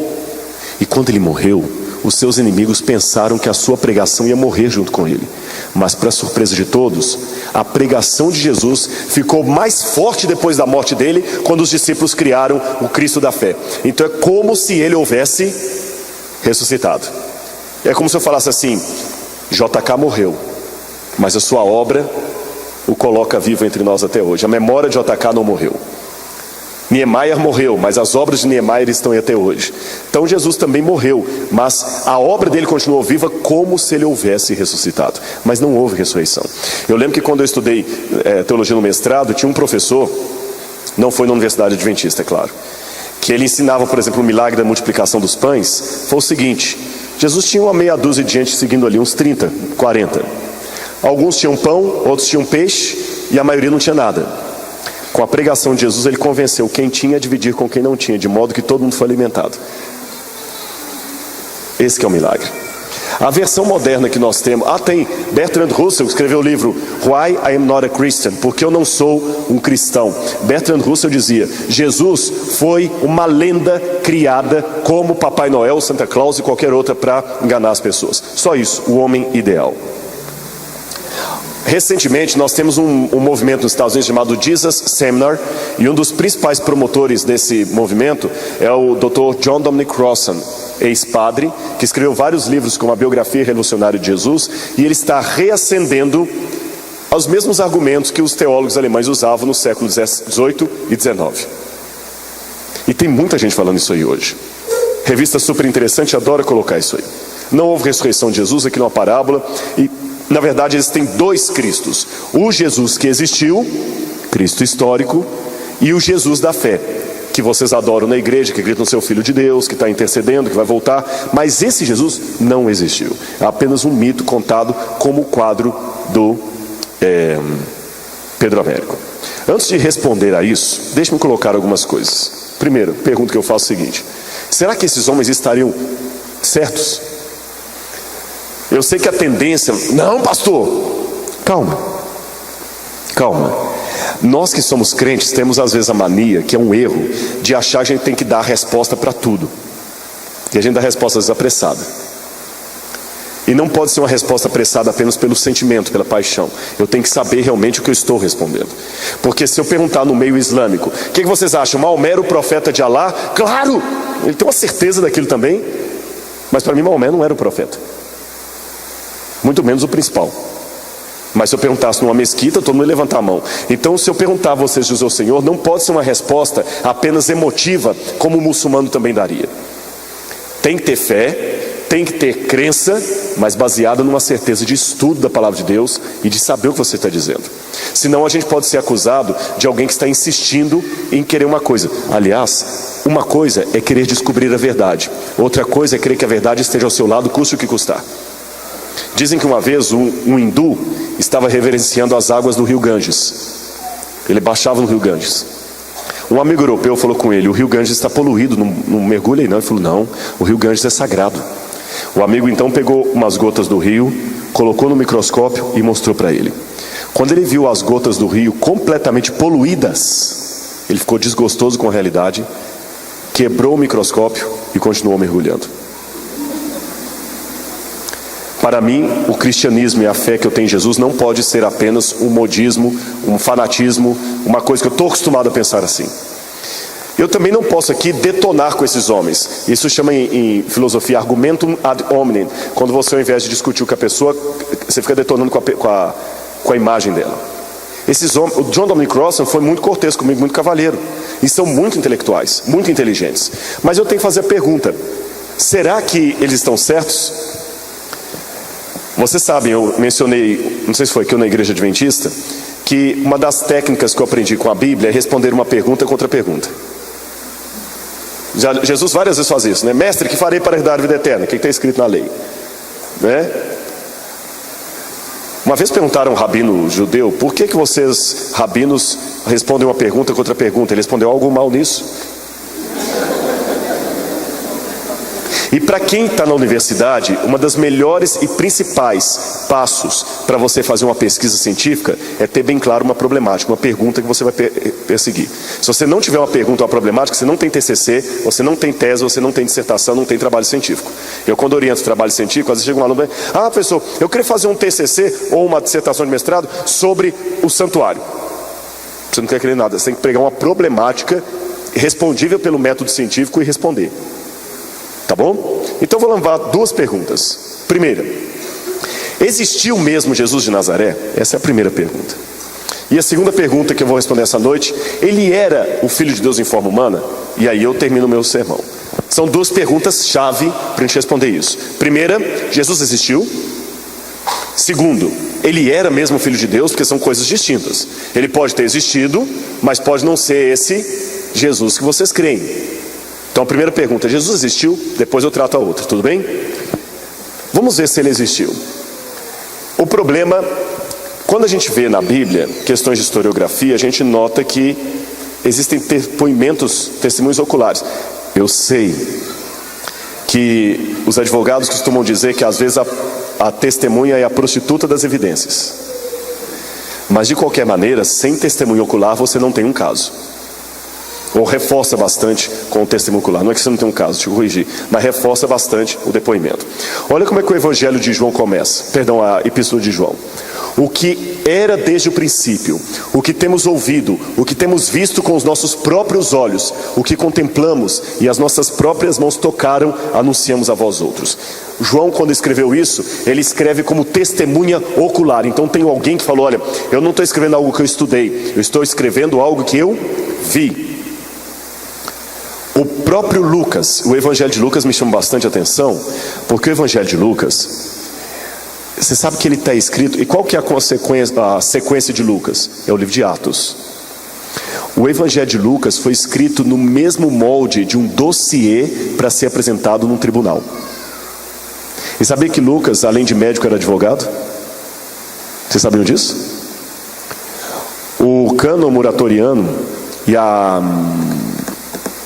E quando ele morreu, os seus inimigos pensaram que a sua pregação ia morrer junto com ele. Mas, para surpresa de todos, a pregação de Jesus ficou mais forte depois da morte dele, quando os discípulos criaram o Cristo da fé. Então é como se ele houvesse ressuscitado. É como se eu falasse assim: JK morreu, mas a sua obra o coloca vivo entre nós até hoje. A memória de JK não morreu. Niemeyer morreu, mas as obras de Niemeyer estão aí até hoje. Então Jesus também morreu, mas a obra dele continuou viva como se ele houvesse ressuscitado. Mas não houve ressurreição. Eu lembro que quando eu estudei teologia no mestrado, tinha um professor, não foi na Universidade Adventista, é claro, que ele ensinava, por exemplo, o milagre da multiplicação dos pães. Foi o seguinte: Jesus tinha uma meia dúzia de gente seguindo ali, uns 30, 40. Alguns tinham pão, outros tinham peixe, e a maioria não tinha nada. Com a pregação de Jesus, ele convenceu quem tinha a dividir com quem não tinha, de modo que todo mundo foi alimentado. Esse que é o milagre. A versão moderna que nós temos, tem Bertrand Russell escreveu o livro Why I Am Not a Christian, porque eu não sou um cristão. Bertrand Russell dizia: Jesus foi uma lenda criada como Papai Noel, Santa Claus e qualquer outra para enganar as pessoas. Só isso, o homem ideal. Recentemente nós temos um movimento nos Estados Unidos chamado Jesus Seminar, e um dos principais promotores desse movimento é o Dr. John Dominic Crossan, ex-padre, que escreveu vários livros como a biografia revolucionária de Jesus, e ele está reacendendo os mesmos argumentos que os teólogos alemães usavam no século XVIII e XIX. E tem muita gente falando isso aí hoje. Revista super interessante, adora colocar isso aí. Não houve ressurreição de Jesus, aqui numa parábola, e na verdade existem 2 Cristos: o Jesus que existiu, Cristo histórico, e o Jesus da fé, que vocês adoram na igreja, que acredita no seu Filho de Deus, que está intercedendo, que vai voltar. Mas esse Jesus não existiu, é apenas um mito contado como o quadro do Pedro Américo. Antes de responder a isso, deixe-me colocar algumas coisas. Primeiro, pergunta que eu faço é o seguinte: será que esses homens estariam certos? Eu sei que a tendência... Não, pastor, calma. Calma. Nós que somos crentes temos às vezes a mania, que é um erro, de achar que a gente tem que dar a resposta para tudo. E a gente dá resposta às vezes apressada. E não pode ser uma resposta apressada apenas pelo sentimento, pela paixão. Eu tenho que saber realmente o que eu estou respondendo. Porque se eu perguntar no meio islâmico, o que vocês acham? Maomé era o profeta de Alá? Claro! Ele tem uma certeza daquilo também. Mas para mim Maomé não era o profeta. Muito menos o principal. Mas se eu perguntasse numa mesquita, todo mundo ia levantar a mão. Então se eu perguntar a vocês, diz o Senhor, não pode ser uma resposta apenas emotiva, como o muçulmano também daria. Tem que ter fé, tem que ter crença, mas baseada numa certeza de estudo da palavra de Deus e de saber o que você está dizendo. Senão a gente pode ser acusado de alguém que está insistindo em querer uma coisa. Aliás, uma coisa é querer descobrir a verdade, outra coisa é querer que a verdade esteja ao seu lado, custe o que custar. Dizem que uma vez um hindu estava reverenciando as águas do rio Ganges. Ele baixava no rio Ganges. Um amigo europeu falou com ele: o rio Ganges está poluído, não mergulha aí não. Ele falou: não, o rio Ganges é sagrado. O amigo então pegou umas gotas do rio, colocou no microscópio e mostrou para ele. Quando ele viu as gotas do rio completamente poluídas, ele ficou desgostoso com a realidade, quebrou o microscópio e continuou mergulhando. Para mim, o cristianismo e a fé que eu tenho em Jesus não pode ser apenas um modismo, um fanatismo, uma coisa que eu estou acostumado a pensar assim. Eu também não posso aqui detonar com esses homens. Isso chama em filosofia argumentum ad hominem. Quando você, ao invés de discutir com a pessoa, você fica detonando com a imagem dela. Esses homens, o John Dominic Crossan foi muito cortês comigo, muito cavalheiro. E são muito intelectuais, muito inteligentes. Mas eu tenho que fazer a pergunta: será que eles estão certos? Vocês sabem, eu mencionei, não sei se foi aqui ou na igreja adventista, que uma das técnicas que eu aprendi com a Bíblia é responder uma pergunta contra pergunta. Jesus várias vezes faz isso, né? Mestre, que farei para herdar a vida eterna? O que está escrito na lei? Né? Uma vez perguntaram a um rabino judeu: por que vocês, rabinos, respondem uma pergunta contra pergunta? Ele respondeu: algo mal nisso? E para quem está na universidade, uma das melhores e principais passos para você fazer uma pesquisa científica é ter bem claro uma problemática, uma pergunta que você vai perseguir. Se você não tiver uma pergunta ou uma problemática, você não tem TCC, você não tem tese, você não tem dissertação, não tem trabalho científico. Eu, quando oriento trabalho científico, às vezes chega um aluno e diz: ah, professor, eu queria fazer um TCC ou uma dissertação de mestrado sobre o santuário. Você não quer querer nada, você tem que pegar uma problemática respondível pelo método científico e responder. Tá bom? Então vou levar duas perguntas. Primeira: existiu mesmo Jesus de Nazaré? Essa é a primeira pergunta. E a segunda pergunta que eu vou responder essa noite: ele era o Filho de Deus em forma humana? E aí eu termino o meu sermão. São duas perguntas-chave para a gente responder isso. Primeira: Jesus existiu? Segundo: ele era mesmo o Filho de Deus? Porque são coisas distintas. Ele pode ter existido, mas pode não ser esse Jesus que vocês creem. Então a primeira pergunta: Jesus existiu? Depois eu trato a outra, tudo bem? Vamos ver se ele existiu. O problema, quando a gente vê na Bíblia questões de historiografia, a gente nota que existem testemunhos oculares. Eu sei que os advogados costumam dizer que às vezes a testemunha é a prostituta das evidências. Mas de qualquer maneira, sem testemunho ocular você não tem um caso. Ou reforça bastante com o testemunho ocular. Não é que você não tem um caso, deixa eu corrigir, mas reforça bastante o depoimento. Olha como é que o Evangelho de João começa. Perdão, a Epístola de João. O que era desde o princípio, o que temos ouvido, o que temos visto com os nossos próprios olhos, o que contemplamos e as nossas próprias mãos tocaram, anunciamos a vós outros. João, quando escreveu isso, ele escreve como testemunha ocular. Então tem alguém que falou: olha, eu não estou escrevendo algo que eu estudei, eu estou escrevendo algo que eu vi. O próprio Lucas, o Evangelho de Lucas me chama bastante atenção, porque o Evangelho de Lucas, você sabe que ele está escrito, e qual que é a sequência de Lucas? É o livro de Atos. O Evangelho de Lucas foi escrito no mesmo molde de um dossiê para ser apresentado num tribunal. E sabia que Lucas, além de médico, era advogado? Vocês sabiam disso? O cânon muratoriano e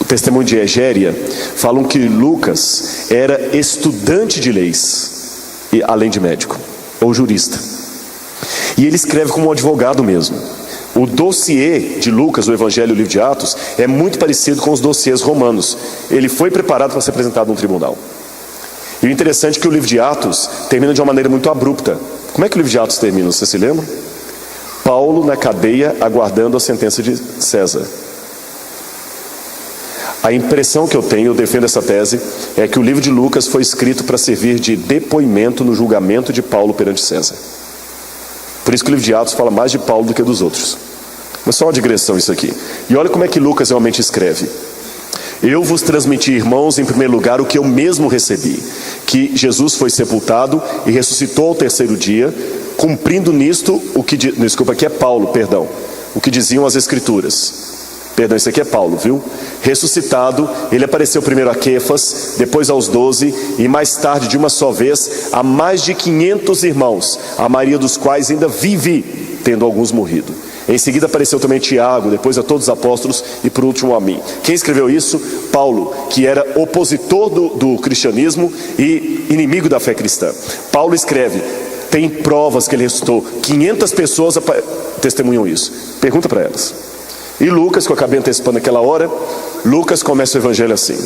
o testemunho de Egéria falam que Lucas era estudante de leis, além de médico, ou jurista. E ele escreve como um advogado mesmo. O dossiê de Lucas, o Evangelho e o livro de Atos, é muito parecido com os dossiês romanos. Ele foi preparado para ser apresentado num tribunal. E o interessante é que o livro de Atos termina de uma maneira muito abrupta. Como é que o livro de Atos termina? Você se lembra? Paulo na cadeia aguardando a sentença de César. A impressão que eu tenho, eu defendo essa tese, é que o livro de Lucas foi escrito para servir de depoimento no julgamento de Paulo perante César. Por isso que o livro de Atos fala mais de Paulo do que dos outros. Mas só uma digressão isso aqui. E olha como é que Lucas realmente escreve. Eu vos transmiti, irmãos, em primeiro lugar, o que eu mesmo recebi, que Jesus foi sepultado e ressuscitou ao terceiro dia, cumprindo nisto o que... Desculpa, aqui é Paulo, perdão. O que diziam as Escrituras. Perdão, isso aqui é Paulo, viu? Ressuscitado, ele apareceu primeiro a Quefas, depois aos 12, e mais tarde, de uma só vez, a mais de 500 irmãos, a maioria dos quais ainda vive, tendo alguns morrido. Em seguida apareceu também Tiago, depois a todos os apóstolos e por último a mim. Quem escreveu isso? Paulo, que era opositor do cristianismo e inimigo da fé cristã. Paulo escreve, tem provas que ele ressuscitou, 500 pessoas testemunham isso. Pergunta para elas. E Lucas, que eu acabei antecipando naquela hora, Lucas começa o evangelho assim: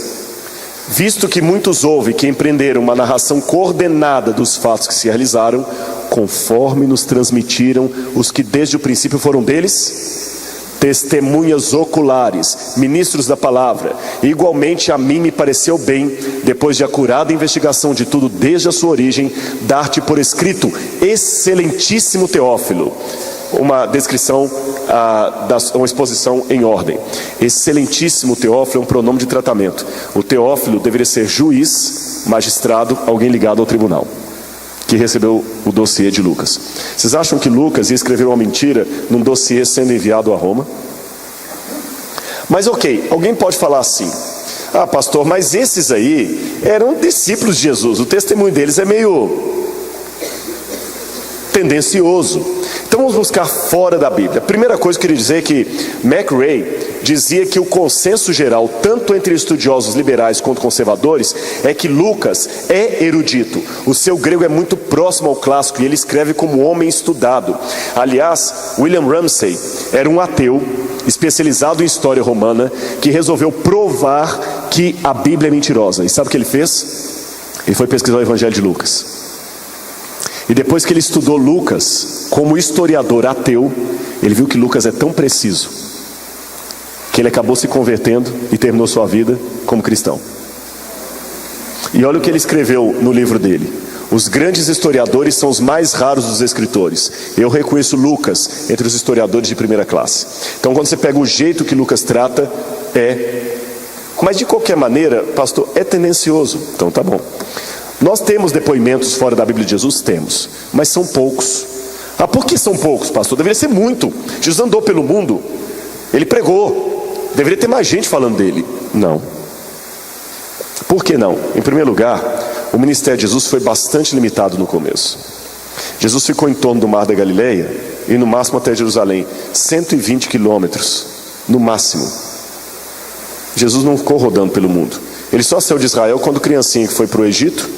visto que muitos houve que empreenderam uma narração coordenada dos fatos que se realizaram, conforme nos transmitiram os que desde o princípio foram deles, testemunhas oculares, ministros da palavra. Igualmente a mim me pareceu bem, depois de acurada investigação de tudo desde a sua origem, dar-te por escrito, excelentíssimo Teófilo, uma descrição, uma exposição em ordem. Excelentíssimo Teófilo é um pronome de tratamento. O Teófilo deveria ser juiz, magistrado, alguém ligado ao tribunal, que recebeu o dossiê de Lucas. Vocês acham que Lucas ia escrever uma mentira num dossiê sendo enviado a Roma? Mas ok, alguém pode falar assim: ah, pastor, mas esses aí eram discípulos de Jesus, o testemunho deles é meio tendencioso. Então vamos buscar fora da Bíblia. A primeira coisa que eu queria dizer é que McRae dizia que o consenso geral, tanto entre estudiosos liberais quanto conservadores, é que Lucas é erudito. O seu grego é muito próximo ao clássico e ele escreve como homem estudado. Aliás, William Ramsay era um ateu especializado em história romana que resolveu provar que a Bíblia é mentirosa. E sabe o que ele fez? Ele foi pesquisar o Evangelho de Lucas. E depois que ele estudou Lucas como historiador ateu, ele viu que Lucas é tão preciso que ele acabou se convertendo e terminou sua vida como cristão. E olha o que ele escreveu no livro dele: os grandes historiadores são os mais raros dos escritores. Eu reconheço Lucas entre os historiadores de primeira classe. Então quando você pega o jeito que Lucas trata, mas de qualquer maneira, pastor, é tendencioso. Então tá bom. Nós temos depoimentos fora da Bíblia de Jesus? Temos, mas são poucos. Ah, por que são poucos, pastor? Deveria ser muito. Jesus andou pelo mundo, ele pregou, deveria ter mais gente falando dele. Não. Por que não? Em primeiro lugar, o ministério de Jesus foi bastante limitado no começo. Jesus ficou em torno do Mar da Galileia e no máximo até Jerusalém, 120 quilômetros, no máximo. Jesus não ficou rodando pelo mundo. Ele só saiu de Israel quando criancinha, que foi para o Egito.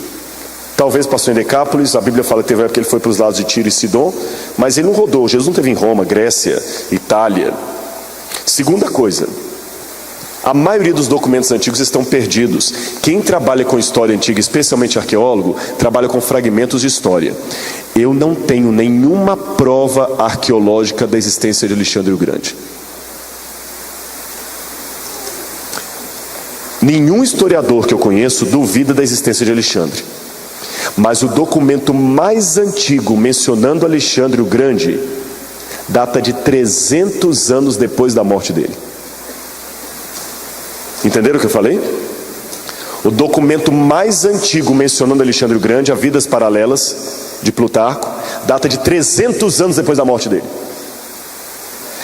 Talvez passou em Decápolis, a Bíblia fala que teve época que ele foi para os lados de Tiro e Sidom, mas ele não rodou. Jesus não esteve em Roma, Grécia, Itália. Segunda coisa, a maioria dos documentos antigos estão perdidos. Quem trabalha com história antiga, especialmente arqueólogo, trabalha com fragmentos de história. Eu não tenho nenhuma prova arqueológica da existência de Alexandre o Grande. Nenhum historiador que eu conheço duvida da existência de Alexandre. Mas o documento mais antigo mencionando Alexandre o Grande data de 300 anos depois da morte dele. Entenderam o que eu falei? O documento mais antigo mencionando Alexandre o Grande, a Vidas Paralelas de Plutarco, data de 300 anos depois da morte dele.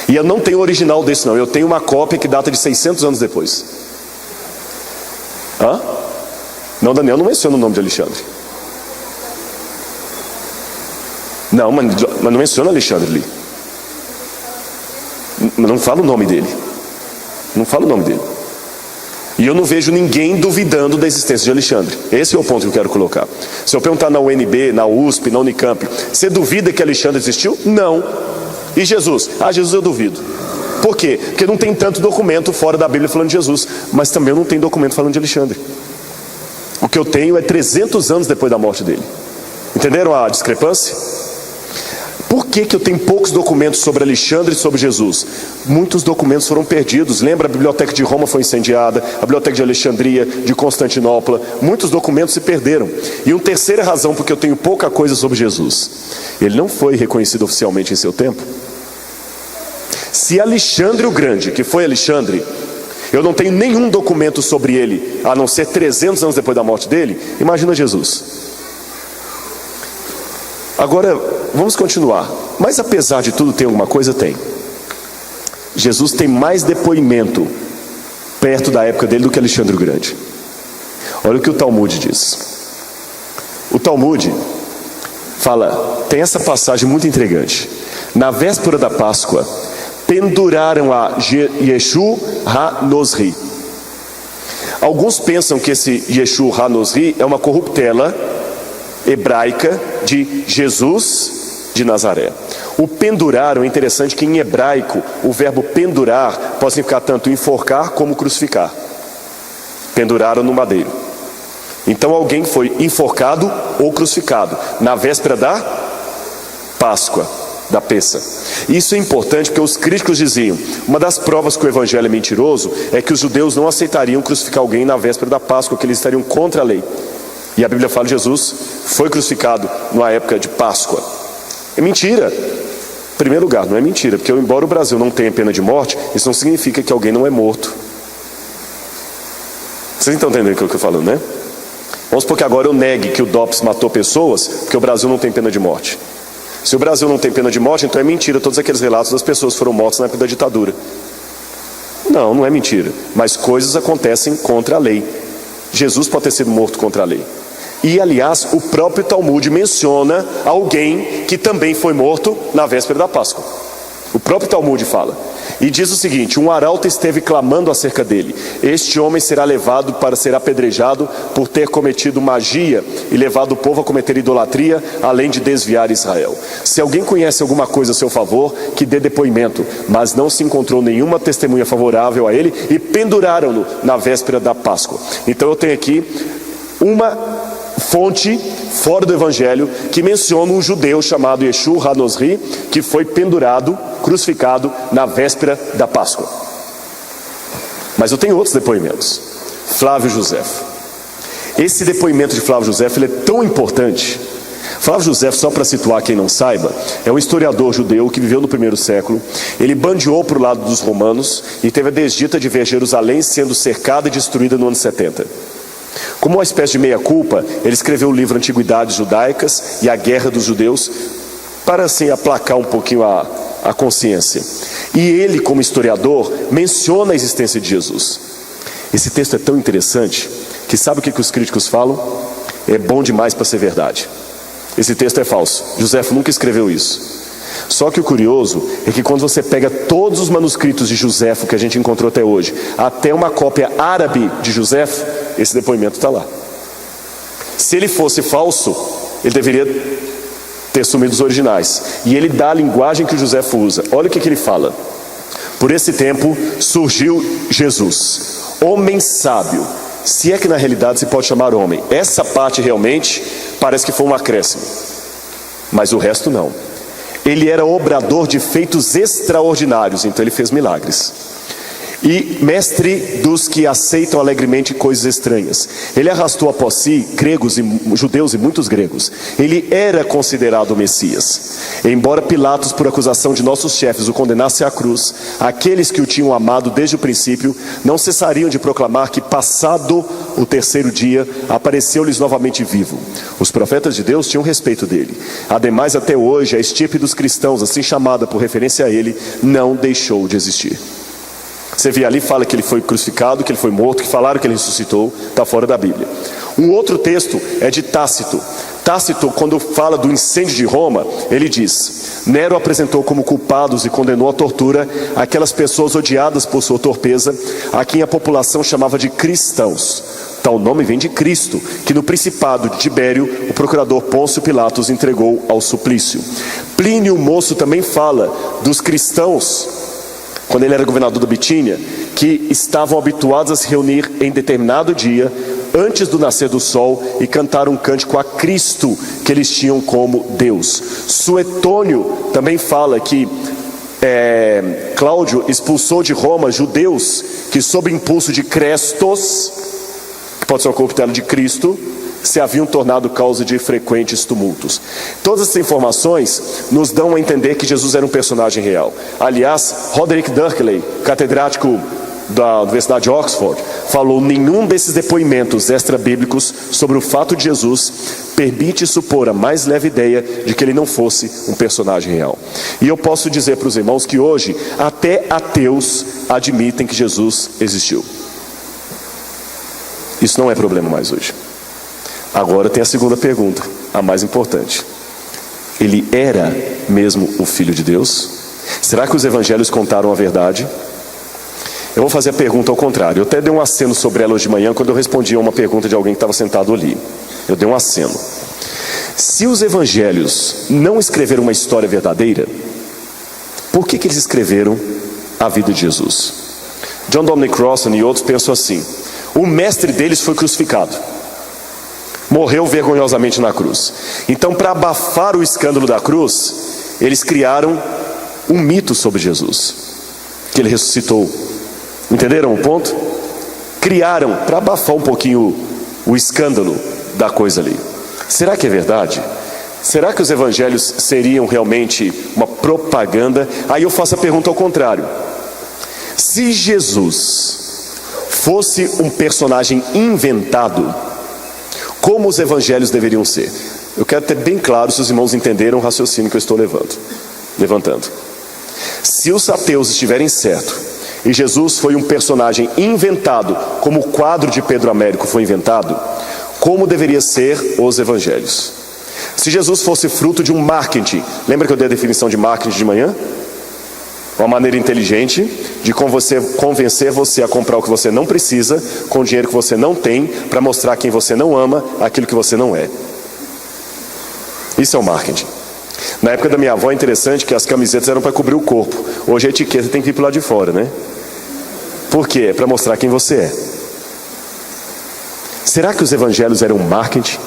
E eu não tenho o original desse não, eu tenho uma cópia que data de 600 anos depois. Hã? Não, Daniel não menciona o nome de Alexandre. Não, mas não menciona Alexandre ali. Não fala o nome dele. Não fala o nome dele. E eu não vejo ninguém duvidando da existência de Alexandre. Esse é o ponto que eu quero colocar. Se eu perguntar na UNB, na USP, na Unicamp, você duvida que Alexandre existiu? Não. E Jesus? Jesus eu duvido. Por quê? Porque não tem tanto documento fora da Bíblia falando de Jesus, mas também não tem documento falando de Alexandre. O que eu tenho é 300 anos depois da morte dele. Entenderam a discrepância? Por que eu tenho poucos documentos sobre Alexandre e sobre Jesus? Muitos documentos foram perdidos. Lembra, a biblioteca de Roma foi incendiada, a biblioteca de Alexandria, de Constantinopla. Muitos documentos se perderam. E uma terceira razão porque eu tenho pouca coisa sobre Jesus: ele não foi reconhecido oficialmente em seu tempo. Se Alexandre o Grande, que foi Alexandre, eu não tenho nenhum documento sobre ele, a não ser 300 anos depois da morte dele, imagina Jesus. Agora, vamos continuar. Mas apesar de tudo, tem alguma coisa? Tem. Jesus tem mais depoimento perto da época dele do que Alexandre o Grande. Olha o que o Talmud diz. O Talmud fala, tem essa passagem muito intrigante. Na véspera da Páscoa, penduraram a Yeshu HaNozri. Alguns pensam que esse Yeshu HaNozri é uma corruptela hebraica de Jesus de Nazaré. O penduraram, é interessante que em hebraico o verbo pendurar pode significar tanto enforcar como crucificar. Penduraram no madeiro. Então alguém foi enforcado ou crucificado na véspera da Páscoa, da Pessa. Isso é importante porque os críticos diziam, uma das provas que o evangelho é mentiroso é que os judeus não aceitariam crucificar alguém na véspera da Páscoa, que eles estariam contra a lei. E a Bíblia fala que Jesus foi crucificado na época de Páscoa. É mentira. Em primeiro lugar, não é mentira, porque embora o Brasil não tenha pena de morte, isso não significa que alguém não é morto. Vocês estão entendendo o que eu estou falando, né? Vamos supor que agora eu negue que o DOPS matou pessoas, porque o Brasil não tem pena de morte. Se o Brasil não tem pena de morte, então é mentira todos aqueles relatos das pessoas que foram mortas na época da ditadura. Não, não é mentira. Mas coisas acontecem contra a lei. Jesus pode ter sido morto contra a lei. E aliás, o próprio Talmud menciona alguém que também foi morto na véspera da Páscoa. O próprio Talmud fala. E diz o seguinte: um arauto esteve clamando acerca dele. Este homem será levado para ser apedrejado por ter cometido magia e levado o povo a cometer idolatria, além de desviar Israel. Se alguém conhece alguma coisa a seu favor, que dê depoimento. Mas não se encontrou nenhuma testemunha favorável a ele e penduraram-no na véspera da Páscoa. Então eu tenho aqui uma fonte fora do evangelho que menciona um judeu chamado Yeshu HaNozri, que foi pendurado, crucificado na véspera da Páscoa. Mas eu tenho outros depoimentos. Flávio Josefo. Esse depoimento de Flávio Josefo, ele é tão importante. Flávio Josefo, só para situar quem não saiba, é um historiador judeu que viveu no primeiro século. Ele bandeou para o lado dos romanos e teve a desdita de ver Jerusalém sendo cercada e destruída no ano 70. Como uma espécie de meia-culpa, ele escreveu o livro Antiguidades Judaicas e a Guerra dos Judeus, para assim aplacar um pouquinho a consciência. E ele, como historiador, menciona a existência de Jesus. Esse texto é tão interessante que sabe o que os críticos falam? É bom demais para ser verdade. Esse texto é falso. Josefo nunca escreveu isso. Só que o curioso é que quando você pega todos os manuscritos de Josefo que a gente encontrou até hoje, até uma cópia árabe de Josefo, esse depoimento está lá. Se ele fosse falso, ele deveria ter sumido os originais. E ele dá a linguagem que o Josefo usa. Olha o que ele fala. Por esse tempo surgiu Jesus, homem sábio, se é que na realidade se pode chamar homem. Essa parte realmente parece que foi um acréscimo, mas o resto não. Ele era obrador de feitos extraordinários, então ele fez milagres. E mestre dos que aceitam alegremente coisas estranhas. Ele arrastou após si gregos e judeus e muitos gregos. Ele era considerado o Messias. Embora Pilatos, por acusação de nossos chefes, o condenasse à cruz, aqueles que o tinham amado desde o princípio não cessariam de proclamar que, passado o terceiro dia, apareceu-lhes novamente vivo. Os profetas de Deus tinham respeito dele. Ademais, até hoje, a estirpe dos cristãos, assim chamada por referência a ele, não deixou de existir. Você vê ali, fala que ele foi crucificado, que ele foi morto, que falaram que ele ressuscitou, está fora da Bíblia. Um outro texto é de Tácito. Tácito, quando fala do incêndio de Roma, ele diz: Nero apresentou como culpados e condenou à tortura aquelas pessoas odiadas por sua torpeza, a quem a população chamava de cristãos. Tal nome vem de Cristo, que no principado de Tibério, o procurador Pôncio Pilatos entregou ao suplício. Plínio Moço também fala dos cristãos, quando ele era governador da Bitínia, que estavam habituados a se reunir em determinado dia, antes do nascer do sol, e cantar um cântico a Cristo, que eles tinham como Deus. Suetônio também fala que Cláudio expulsou de Roma judeus que, sob impulso de Crestos, que pode ser uma corruptela de Cristo, se haviam tornado causa de frequentes tumultos. Todas essas informações nos dão a entender que Jesus era um personagem real. Aliás, Roderick Durkley, catedrático da Universidade de Oxford, falou: nenhum desses depoimentos extra-bíblicos sobre o fato de Jesus permite supor a mais leve ideia de que ele não fosse um personagem real. E eu posso dizer para os irmãos que hoje até ateus admitem que Jesus existiu. Isso não é problema mais hoje. Agora tem a segunda pergunta, a mais importante: ele era mesmo o Filho de Deus? Será que os evangelhos contaram a verdade? Eu vou fazer a pergunta ao contrário. Eu até dei um aceno sobre ela hoje de manhã, quando eu respondi a uma pergunta de alguém que estava sentado ali. Eu dei um aceno. Se os evangelhos não escreveram uma história verdadeira, por que eles escreveram a vida de Jesus? John Dominic Crossan e outros pensam assim: o mestre deles foi crucificado, morreu vergonhosamente na cruz. Então, para abafar o escândalo da cruz, eles criaram um mito sobre Jesus, que ele ressuscitou. Entenderam o ponto? Criaram para abafar um pouquinho o escândalo da coisa ali. Será que é verdade? Será que os evangelhos seriam realmente uma propaganda? Aí eu faço a pergunta ao contrário: se Jesus fosse um personagem inventado, como os evangelhos deveriam ser? Eu quero ter bem claro se os irmãos entenderam o raciocínio que eu estou levantando. Se os ateus estiverem certos e Jesus foi um personagem inventado, como o quadro de Pedro Américo foi inventado, como deveria ser os evangelhos? Se Jesus fosse fruto de um marketing, lembra que eu dei a definição de marketing de manhã? Uma maneira inteligente de convencer você a comprar o que você não precisa, com o dinheiro que você não tem, para mostrar a quem você não ama aquilo que você não é. Isso é o marketing. Na época da minha avó é interessante que as camisetas eram para cobrir o corpo. Hoje a etiqueta tem que vir para lá de fora, né? Por quê? É para mostrar quem você é. Será que os evangelhos eram marketing?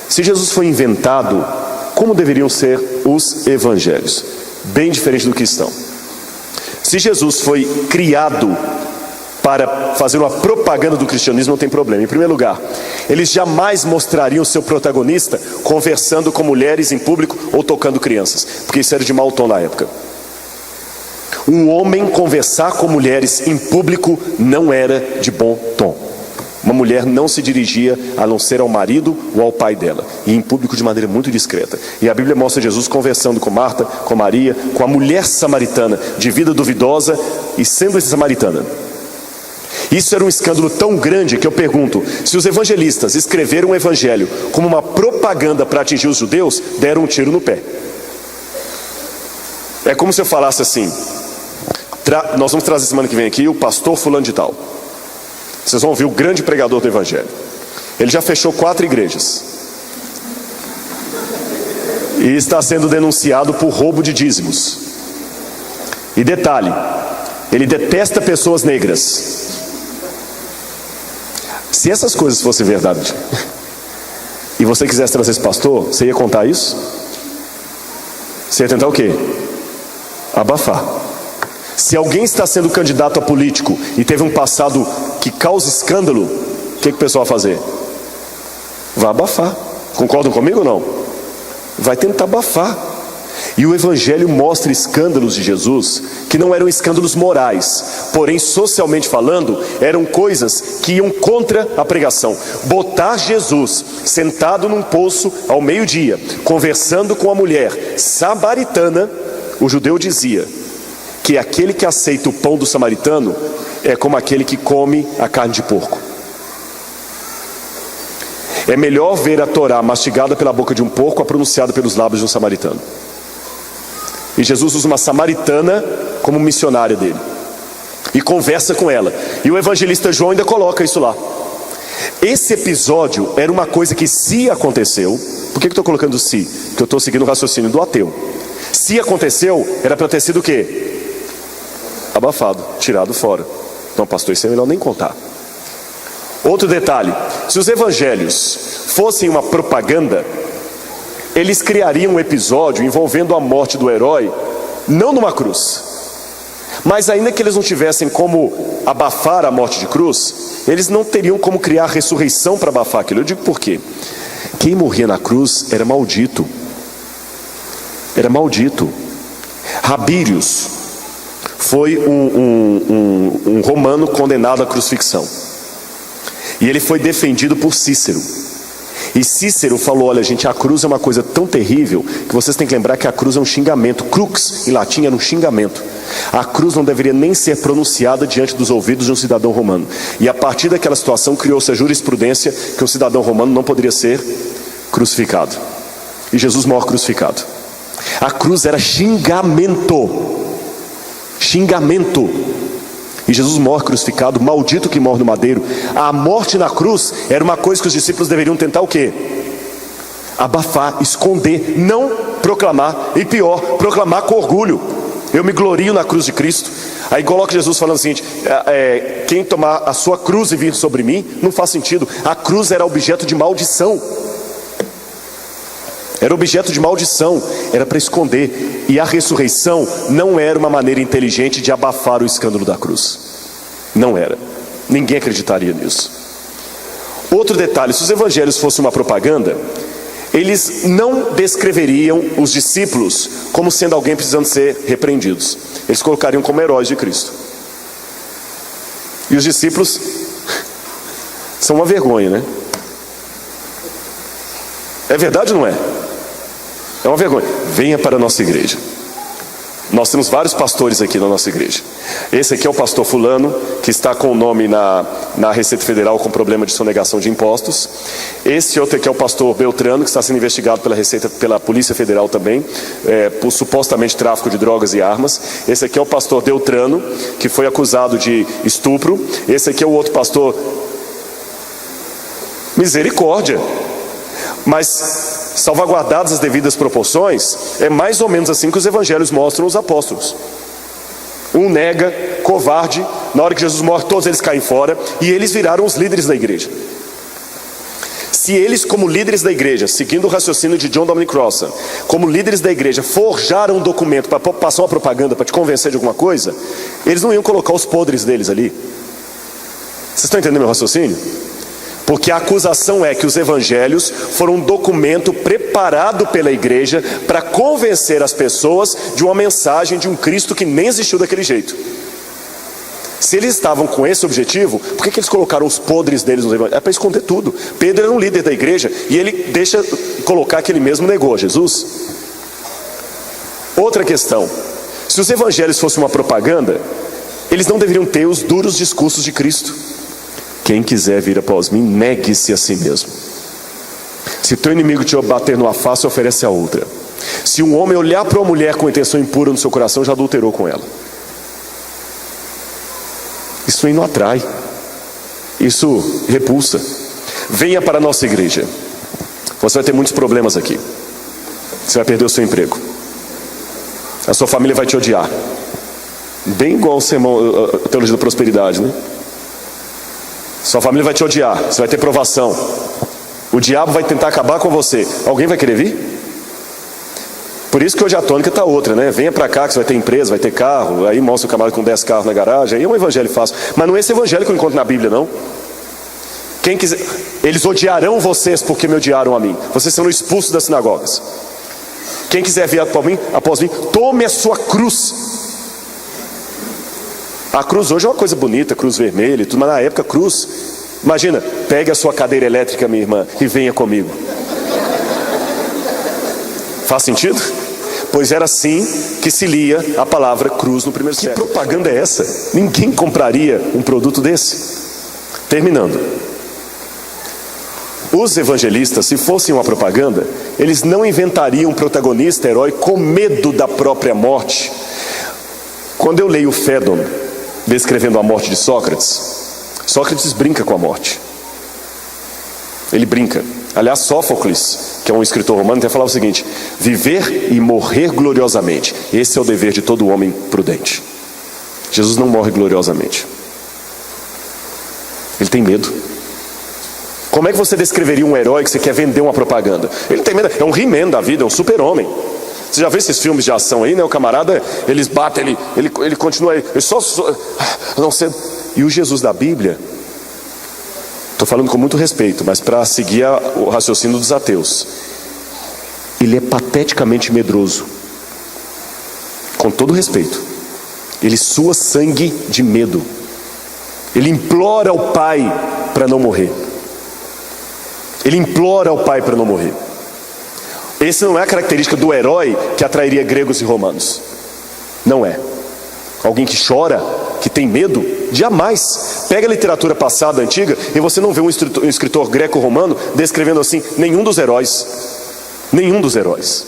Se Jesus foi inventado, como deveriam ser os evangelhos? Bem diferente do que estão. Se Jesus foi criado para fazer uma propaganda do cristianismo, não tem problema. Em primeiro lugar, eles jamais mostrariam o seu protagonista conversando com mulheres em público ou tocando crianças, porque isso era de mau tom na época. Um homem conversar com mulheres em público não era de bom tom. Uma mulher não se dirigia a não ser ao marido ou ao pai dela, e em público de maneira muito discreta. E a Bíblia mostra Jesus conversando com Marta, com Maria, com a mulher samaritana, de vida duvidosa e sendo samaritana. Isso era um escândalo tão grande que eu pergunto: se os evangelistas escreveram o evangelho como uma propaganda para atingir os judeus, deram um tiro no pé. É como se eu falasse assim: nós vamos trazer semana que vem aqui o pastor fulano de tal. Vocês vão ouvir o grande pregador do evangelho. Ele já fechou 4 igrejas e está sendo denunciado por roubo de dízimos. E detalhe, ele detesta pessoas negras. Se essas coisas fossem verdade e você quisesse trazer esse pastor, você ia contar isso? Você ia tentar o quê? Abafar. Se alguém está sendo candidato a político e teve um passado que causa escândalo, o que o pessoal vai fazer? Vai abafar. Concordam comigo ou não? Vai tentar abafar. E o evangelho mostra escândalos de Jesus que não eram escândalos morais, porém socialmente falando eram coisas que iam contra a pregação. Botar Jesus sentado num poço ao meio-dia, conversando com a mulher samaritana, o judeu dizia que aquele que aceita o pão do samaritano é como aquele que come a carne de porco. É melhor ver a Torá mastigada pela boca de um porco a pronunciada pelos lábios de um samaritano. E Jesus usa uma samaritana como missionária dele e conversa com ela. E o evangelista João ainda coloca isso lá. Esse episódio era uma coisa que, se aconteceu, por que eu estou colocando se? Porque eu estou seguindo o raciocínio do ateu. Se aconteceu, era para ter sido o quê? Abafado, tirado fora. Então, pastor, isso é melhor nem contar. Outro detalhe: se os evangelhos fossem uma propaganda, eles criariam um episódio envolvendo a morte do herói, não numa cruz. Mas ainda que eles não tivessem como abafar a morte de cruz, eles não teriam como criar a ressurreição para abafar aquilo. Eu digo por quê? Quem morria na cruz era maldito. Era maldito. Rabírios foi um romano condenado à crucifixão. E ele foi defendido por Cícero. E Cícero falou: olha gente, a cruz é uma coisa tão terrível que vocês têm que lembrar que a cruz é um xingamento. Crux em latim era um xingamento. A cruz não deveria nem ser pronunciada diante dos ouvidos de um cidadão romano. E a partir daquela situação criou-se a jurisprudência que um cidadão romano não poderia ser crucificado. E Jesus morre crucificado. A cruz era xingamento. Xingamento. E Jesus morre crucificado, maldito que morre no madeiro. A morte na cruz era uma coisa que os discípulos deveriam tentar o quê? Abafar, esconder, não proclamar. E pior, proclamar com orgulho. Eu me glorio na cruz de Cristo. Aí coloca Jesus falando o seguinte: quem tomar a sua cruz e vir sobre mim, não faz sentido. A cruz era objeto de maldição. Era objeto de maldição, era para esconder. E a ressurreição não era uma maneira inteligente de abafar o escândalo da cruz. Não era. Ninguém acreditaria nisso. Outro detalhe: se os evangelhos fossem uma propaganda, eles não descreveriam os discípulos como sendo alguém precisando ser repreendidos. Eles colocariam como heróis de Cristo. E os discípulos são uma vergonha, né? É verdade ou não é? É uma vergonha. Venha para a nossa igreja. Nós temos vários pastores aqui na nossa igreja. Esse aqui é o pastor fulano, que está com o nome na Receita Federal com problema de sonegação de impostos. Esse outro aqui é o pastor Beltrano, que está sendo investigado pela Polícia Federal também, por supostamente tráfico de drogas e armas. Esse aqui é o pastor Deltrano, que foi acusado de estupro. Esse aqui é o outro pastor. Misericórdia. Mas, salvaguardadas as devidas proporções, é mais ou menos assim que os evangelhos mostram os apóstolos. Um nega, covarde, na hora que Jesus morre todos eles caem fora, e eles viraram os líderes da igreja. Se eles, como líderes da igreja, seguindo o raciocínio de John Dominic Crossan, como líderes da igreja, forjaram um documento para passar uma propaganda, para te convencer de alguma coisa, eles não iam colocar os podres deles ali. Vocês estão entendendo meu raciocínio? Porque a acusação é que os evangelhos foram um documento preparado pela igreja para convencer as pessoas de uma mensagem de um Cristo que nem existiu daquele jeito. Se eles estavam com esse objetivo, por que eles colocaram os podres deles nos evangelhos? É para esconder tudo. Pedro era um líder da igreja e ele deixa colocar que ele mesmo negou a Jesus. Outra questão: se os evangelhos fossem uma propaganda, eles não deveriam ter os duros discursos de Cristo. Quem quiser vir após mim, negue-se a si mesmo. Se teu inimigo te bater numa face, oferece a outra. Se um homem olhar para uma mulher com intenção impura no seu coração, já adulterou com ela. Isso aí não atrai. Isso repulsa. Venha para a nossa igreja. Você vai ter muitos problemas aqui. Você vai perder o seu emprego. A sua família vai te odiar. Bem igual o sermão, a teologia da prosperidade, né? Sua família vai te odiar, você vai ter provação. O diabo vai tentar acabar com você. Alguém vai querer vir? Por isso que hoje a tônica está outra, né? Venha para cá que você vai ter empresa, vai ter carro. Aí mostra o camarada com 10 carros na garagem. Aí é um evangelho fácil. Mas não é esse evangelho que eu encontro na Bíblia, não. Quem quiser, eles odiarão vocês porque me odiaram a mim. Vocês serão expulsos das sinagogas. Quem quiser vir após mim, tome a sua cruz. A cruz hoje é uma coisa bonita, cruz vermelha e tudo, mas na época cruz, imagina, pegue a sua cadeira elétrica, minha irmã, e venha comigo. Faz sentido? Pois era assim que se lia a palavra cruz no primeiro século. Que propaganda é essa? Ninguém compraria um produto desse. Terminando. Os evangelistas, se fossem uma propaganda, eles não inventariam um protagonista, herói, com medo da própria morte. Quando eu leio Fédon descrevendo a morte de Sócrates, Sócrates brinca com a morte. Ele brinca. Aliás, Sófocles, que é um escritor romano, tem falado o seguinte: viver e morrer gloriosamente, esse é o dever de todo homem prudente. Jesus não morre gloriosamente. Ele tem medo. Como é que você descreveria um herói que você quer vender uma propaganda? Ele tem medo, é um He-Man da vida, é um super-homem. Você já viu esses filmes de ação aí, né? O camarada, eles batem, ele continua, ele só não sei. E o Jesus da Bíblia, estou falando com muito respeito, mas para seguir o raciocínio dos ateus, ele é pateticamente medroso. Com todo respeito, ele sua sangue de medo. Ele implora ao Pai para não morrer. Ele implora ao Pai para não morrer. Essa não é a característica do herói que atrairia gregos e romanos. Não é. Alguém que chora, que tem medo, jamais. Pega a literatura passada, antiga, e você não vê um escritor greco-romano descrevendo assim nenhum dos heróis. Nenhum dos heróis.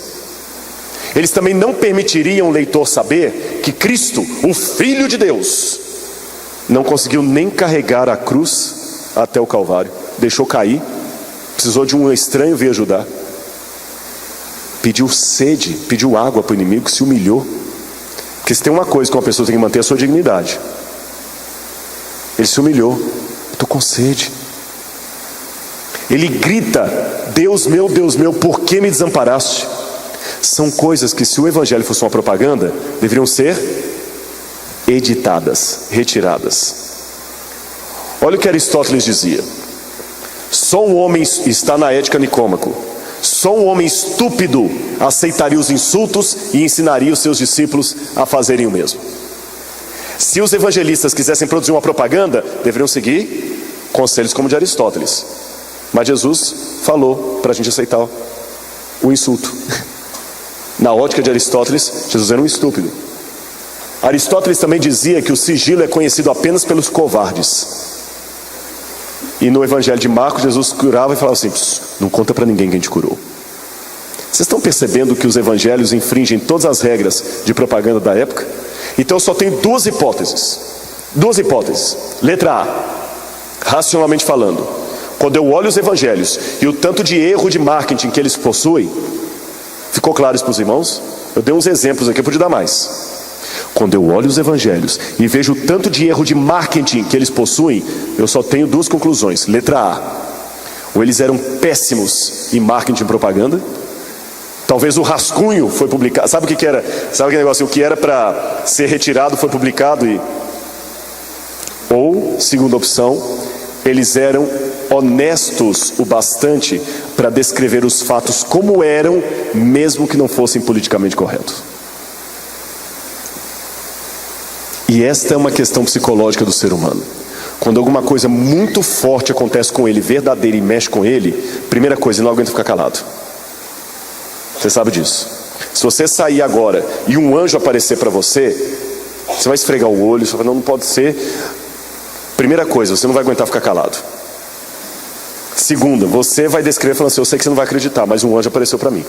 Eles também não permitiriam o leitor saber que Cristo, o Filho de Deus, não conseguiu nem carregar a cruz até o Calvário. Deixou cair, precisou de um estranho vir ajudar. Pediu sede, pediu água para o inimigo, se humilhou. Porque se tem uma coisa que uma pessoa tem que manter, é a sua dignidade. Ele se humilhou. Estou com sede. Ele grita: Deus meu, por que me desamparaste? São coisas que, se o evangelho fosse uma propaganda, deveriam ser editadas, retiradas. Olha o que Aristóteles dizia: só um homem, está na Ética Nicômaco, só um homem estúpido aceitaria os insultos e ensinaria os seus discípulos a fazerem o mesmo. Se os evangelistas quisessem produzir uma propaganda, deveriam seguir conselhos como o de Aristóteles. Mas Jesus falou para a gente aceitar o insulto. Na ótica de Aristóteles, Jesus era um estúpido. Aristóteles também dizia que o sigilo é conhecido apenas pelos covardes. E no evangelho de Marcos, Jesus curava e falava assim: não conta para ninguém que a gente curou. Vocês estão percebendo que os evangelhos infringem todas as regras de propaganda da época? Então eu só tenho duas hipóteses. Duas hipóteses. Letra A, racionalmente falando, quando eu olho os evangelhos e o tanto de erro de marketing que eles possuem, ficou claro isso para os irmãos? Eu dei uns exemplos aqui, eu podia dar mais. Quando eu olho os evangelhos e vejo o tanto de erro de marketing que eles possuem, eu só tenho duas conclusões. Letra A, ou eles eram péssimos em marketing e propaganda. Talvez o rascunho foi publicado. Sabe o que era? Sabe aquele negócio? O que era para ser retirado foi publicado e... Ou, segunda opção, eles eram honestos o bastante para descrever os fatos como eram, mesmo que não fossem politicamente corretos. E esta é uma questão psicológica do ser humano. Quando alguma coisa muito forte acontece com ele, verdadeira, e mexe com ele, primeira coisa, ele não aguenta ficar calado. Você sabe disso. Se você sair agora e um anjo aparecer para você, você vai esfregar o olho, você vai falar: não pode ser. Primeira coisa, você não vai aguentar ficar calado. Segunda, você vai descrever falando assim: eu sei que você não vai acreditar, mas um anjo apareceu para mim.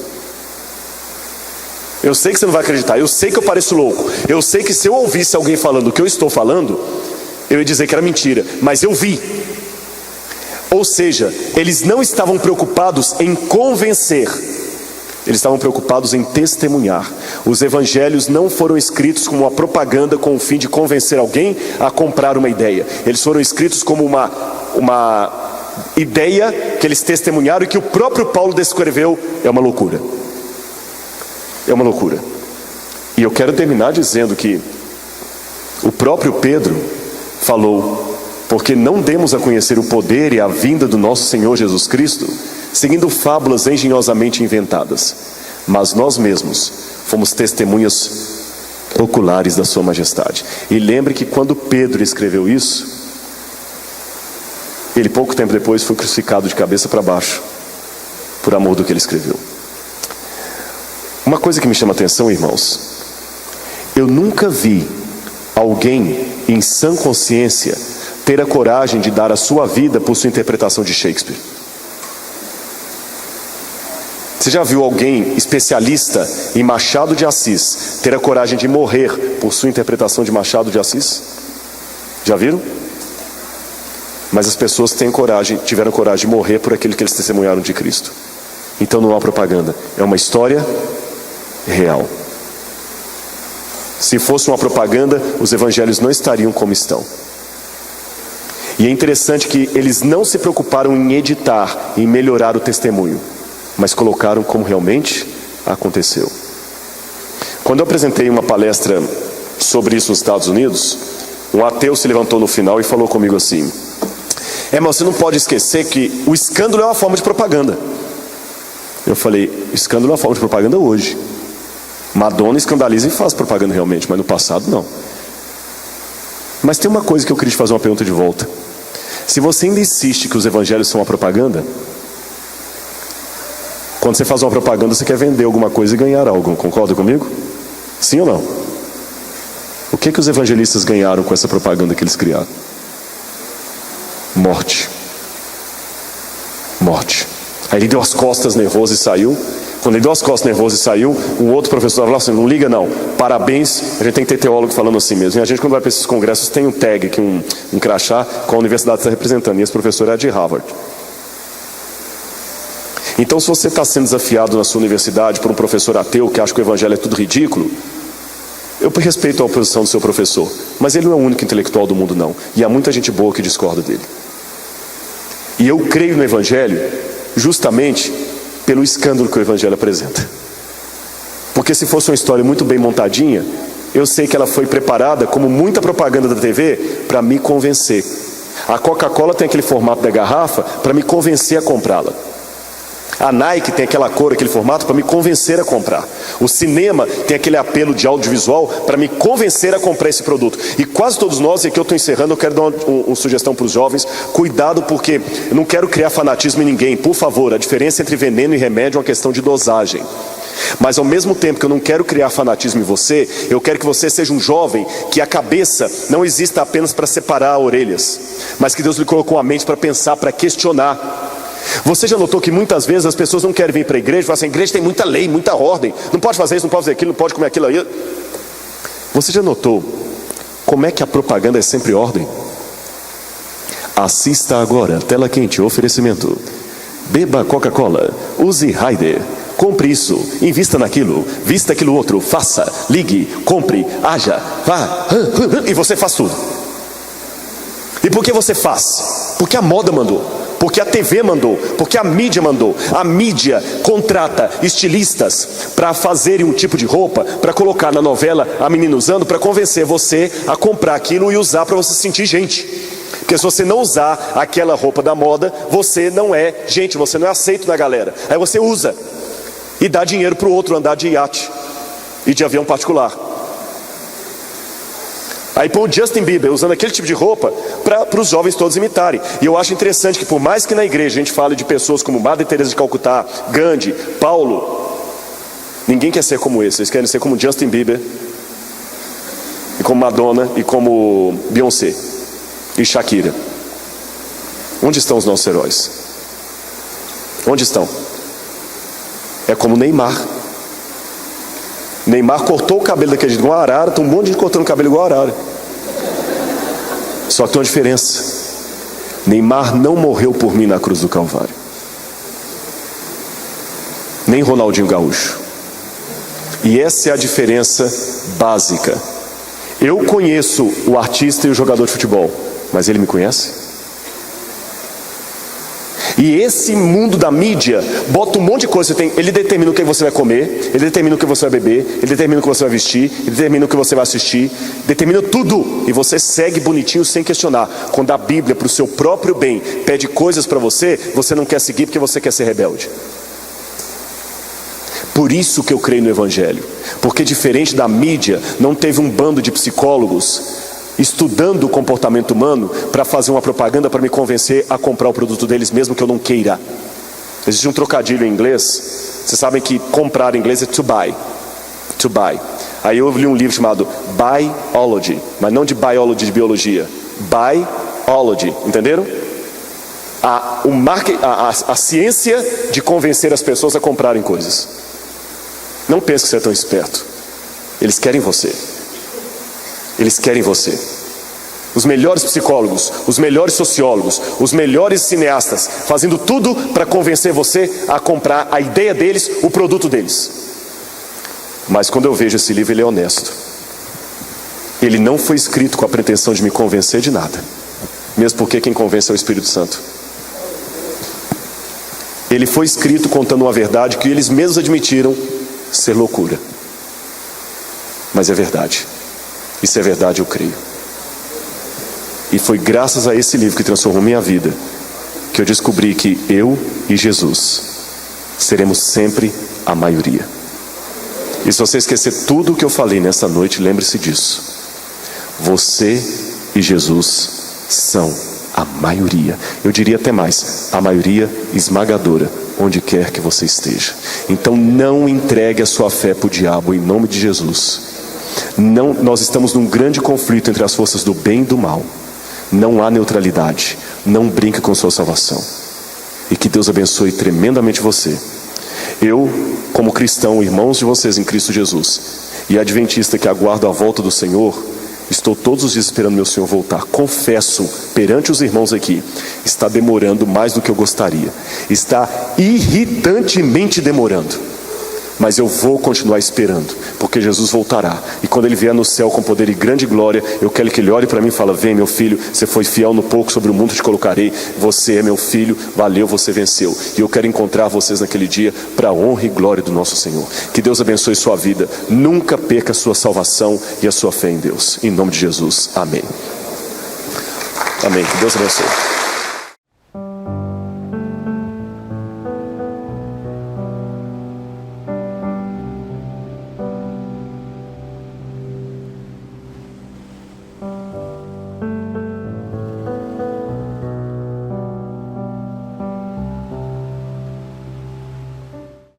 Eu sei que você não vai acreditar, eu sei que eu pareço louco, eu sei que se eu ouvisse alguém falando o que eu estou falando, eu ia dizer que era mentira, mas eu vi. Ou seja, eles não estavam preocupados em convencer, eles estavam preocupados em testemunhar. Os evangelhos não foram escritos como uma propaganda com o fim de convencer alguém a comprar uma ideia. Eles foram escritos como uma ideia que eles testemunharam e que o próprio Paulo descreveu. É uma loucura. É uma loucura. E eu quero terminar dizendo que o próprio Pedro falou: porque não demos a conhecer o poder e a vinda do nosso Senhor Jesus Cristo seguindo fábulas engenhosamente inventadas, mas nós mesmos fomos testemunhas oculares da sua majestade. E lembre que quando Pedro escreveu isso, ele pouco tempo depois foi crucificado de cabeça para baixo por amor do que ele escreveu. Uma coisa que me chama a atenção, irmãos, eu nunca vi alguém em sã consciência ter a coragem de dar a sua vida por sua interpretação de Shakespeare. Você já viu alguém especialista em Machado de Assis ter a coragem de morrer por sua interpretação de Machado de Assis? Já viram? Mas as pessoas tiveram coragem de morrer por aquilo que eles testemunharam de Cristo. Então não há propaganda, é uma história real. Se fosse uma propaganda, os evangelhos não estariam como estão. E é interessante que eles não se preocuparam em editar, em melhorar o testemunho, mas colocaram como realmente aconteceu. Quando eu apresentei uma palestra sobre isso nos Estados Unidos, um ateu se levantou no final e falou comigo assim: mas você não pode esquecer que o escândalo é uma forma de propaganda. Eu falei: escândalo é uma forma de propaganda hoje. Madonna escandaliza e faz propaganda realmente, mas no passado não. Mas tem uma coisa que eu queria te fazer uma pergunta de volta. Se você ainda insiste que os evangelhos são uma propaganda, quando você faz uma propaganda, você quer vender alguma coisa e ganhar algo. Concorda comigo? Sim ou não? O que os evangelistas ganharam com essa propaganda que eles criaram? Morte. Morte. Aí ele deu as costas nervoso e saiu. Quando ele deu as costas nervoso e saiu, um outro professor falou assim: não liga não, parabéns. A gente tem que ter teólogo falando assim mesmo. E a gente, quando vai para esses congressos, tem um tag aqui, um crachá com a universidade que está representando. E esse professor é de Harvard. Então, se você está sendo desafiado na sua universidade por um professor ateu que acha que o evangelho é tudo ridículo, eu respeito a oposição do seu professor, mas ele não é o único intelectual do mundo não. E há muita gente boa que discorda dele. E eu creio no evangelho justamente pelo escândalo que o evangelho apresenta. Porque se fosse uma história muito bem montadinha, eu sei que ela foi preparada, como muita propaganda da TV, para me convencer. A Coca-Cola tem aquele formato da garrafa para me convencer a comprá-la. A Nike tem aquela cor, aquele formato para me convencer a comprar. O cinema tem aquele apelo de audiovisual para me convencer a comprar esse produto. E quase todos nós, e aqui eu estou encerrando, eu quero dar uma sugestão para os jovens: cuidado, porque eu não quero criar fanatismo em ninguém. Por favor, a diferença entre veneno e remédio é uma questão de dosagem. Mas ao mesmo tempo que eu não quero criar fanatismo em você, eu quero que você seja um jovem que a cabeça não exista apenas para separar orelhas, mas que Deus lhe colocou a mente para pensar, para questionar. Você já notou que muitas vezes as pessoas não querem vir para a igreja e falam assim: a igreja tem muita lei, muita ordem, não pode fazer isso, não pode fazer aquilo, não pode comer aquilo aí. Você já notou como é que a propaganda é sempre ordem? Assista agora, tela quente, oferecimento: beba Coca-Cola, use Raider, compre isso, invista naquilo, vista aquilo outro, faça, ligue, compre, haja, vá, e você faz tudo. E por que você faz? Porque a moda mandou. Porque a TV mandou, porque a mídia mandou. A mídia contrata estilistas para fazerem um tipo de roupa, para colocar na novela a menina usando, para convencer você a comprar aquilo e usar para você se sentir gente. Porque se você não usar aquela roupa da moda, você não é gente, você não é aceito na galera. Aí você usa e dá dinheiro para o outro andar de iate e de avião particular. Aí põe o Justin Bieber usando aquele tipo de roupa para os jovens todos imitarem. E eu acho interessante que, por mais que na igreja a gente fale de pessoas como Madre Teresa de Calcutá, Gandhi, Paulo, ninguém quer ser como esse. Eles querem ser como Justin Bieber, e como Madonna, e como Beyoncé e Shakira. Onde estão os nossos heróis? Onde estão? É como Neymar. Neymar cortou o cabelo daquele jeito igual a arara. Tem um monte de gente cortando o cabelo igual a arara. Só que tem uma diferença: Neymar não morreu por mim na cruz do Calvário. Nem Ronaldinho Gaúcho. E essa é a diferença básica. Eu conheço o artista e o jogador de futebol, mas ele me conhece? E esse mundo da mídia bota um monte de coisa. Ele determina o que você vai comer, ele determina o que você vai beber, ele determina o que você vai vestir, ele determina o que você vai assistir, determina tudo. E você segue bonitinho sem questionar. Quando a Bíblia, para o seu próprio bem, pede coisas para você, você não quer seguir porque você quer ser rebelde. Por isso que eu creio no Evangelho. Porque diferente da mídia, não teve um bando de psicólogos estudando o comportamento humano para fazer uma propaganda para me convencer a comprar o produto deles, mesmo que eu não queira. Existe um trocadilho em inglês. Vocês sabem que comprar em inglês é to buy. To buy. Aí eu li um livro chamado Biology, mas não de biology de biologia, Biology, entenderam? A ciência de convencer as pessoas a comprarem coisas. Não pense que você é tão esperto. Eles querem você. Eles querem você. os melhores psicólogos, os melhores sociólogos, os melhores cineastas, fazendo tudo para convencer você a comprar a ideia deles, o produto deles. Mas quando eu vejo esse livro, ele é honesto. Ele não foi escrito com a pretensão de me convencer de nada, mesmo porque quem convence é o Espírito Santo. Ele foi escrito contando uma verdade que eles mesmos admitiram ser loucura, mas é verdade. E se é verdade, eu creio. E foi graças a esse livro que transformou minha vida que eu descobri que eu e Jesus seremos sempre a maioria. E se você esquecer tudo o que eu falei nessa noite, lembre-se disso. Você e Jesus são a maioria. Eu diria até mais, a maioria esmagadora, onde quer que você esteja. Então não entregue a sua fé para o diabo, em nome de Jesus. Não, nós estamos num grande conflito entre as forças do bem e do mal. Não há neutralidade. Não brinque com sua salvação. E que Deus abençoe tremendamente você. Eu, como cristão, irmãos de vocês em Cristo Jesus, e adventista que aguardo a volta do Senhor, estou todos os dias esperando meu Senhor voltar. Confesso perante os irmãos aqui, está demorando mais do que eu gostaria. Está irritantemente demorando. Mas eu vou continuar esperando, porque Jesus voltará. E quando Ele vier no céu com poder e grande glória, eu quero que Ele olhe para mim e fale: vem meu filho, você foi fiel no pouco, sobre o mundo te colocarei. Você é meu filho, valeu, você venceu. E eu quero encontrar vocês naquele dia, para a honra e glória do nosso Senhor. Que Deus abençoe sua vida. Nunca perca a sua salvação e a sua fé em Deus. Em nome de Jesus, amém. Amém, que Deus abençoe.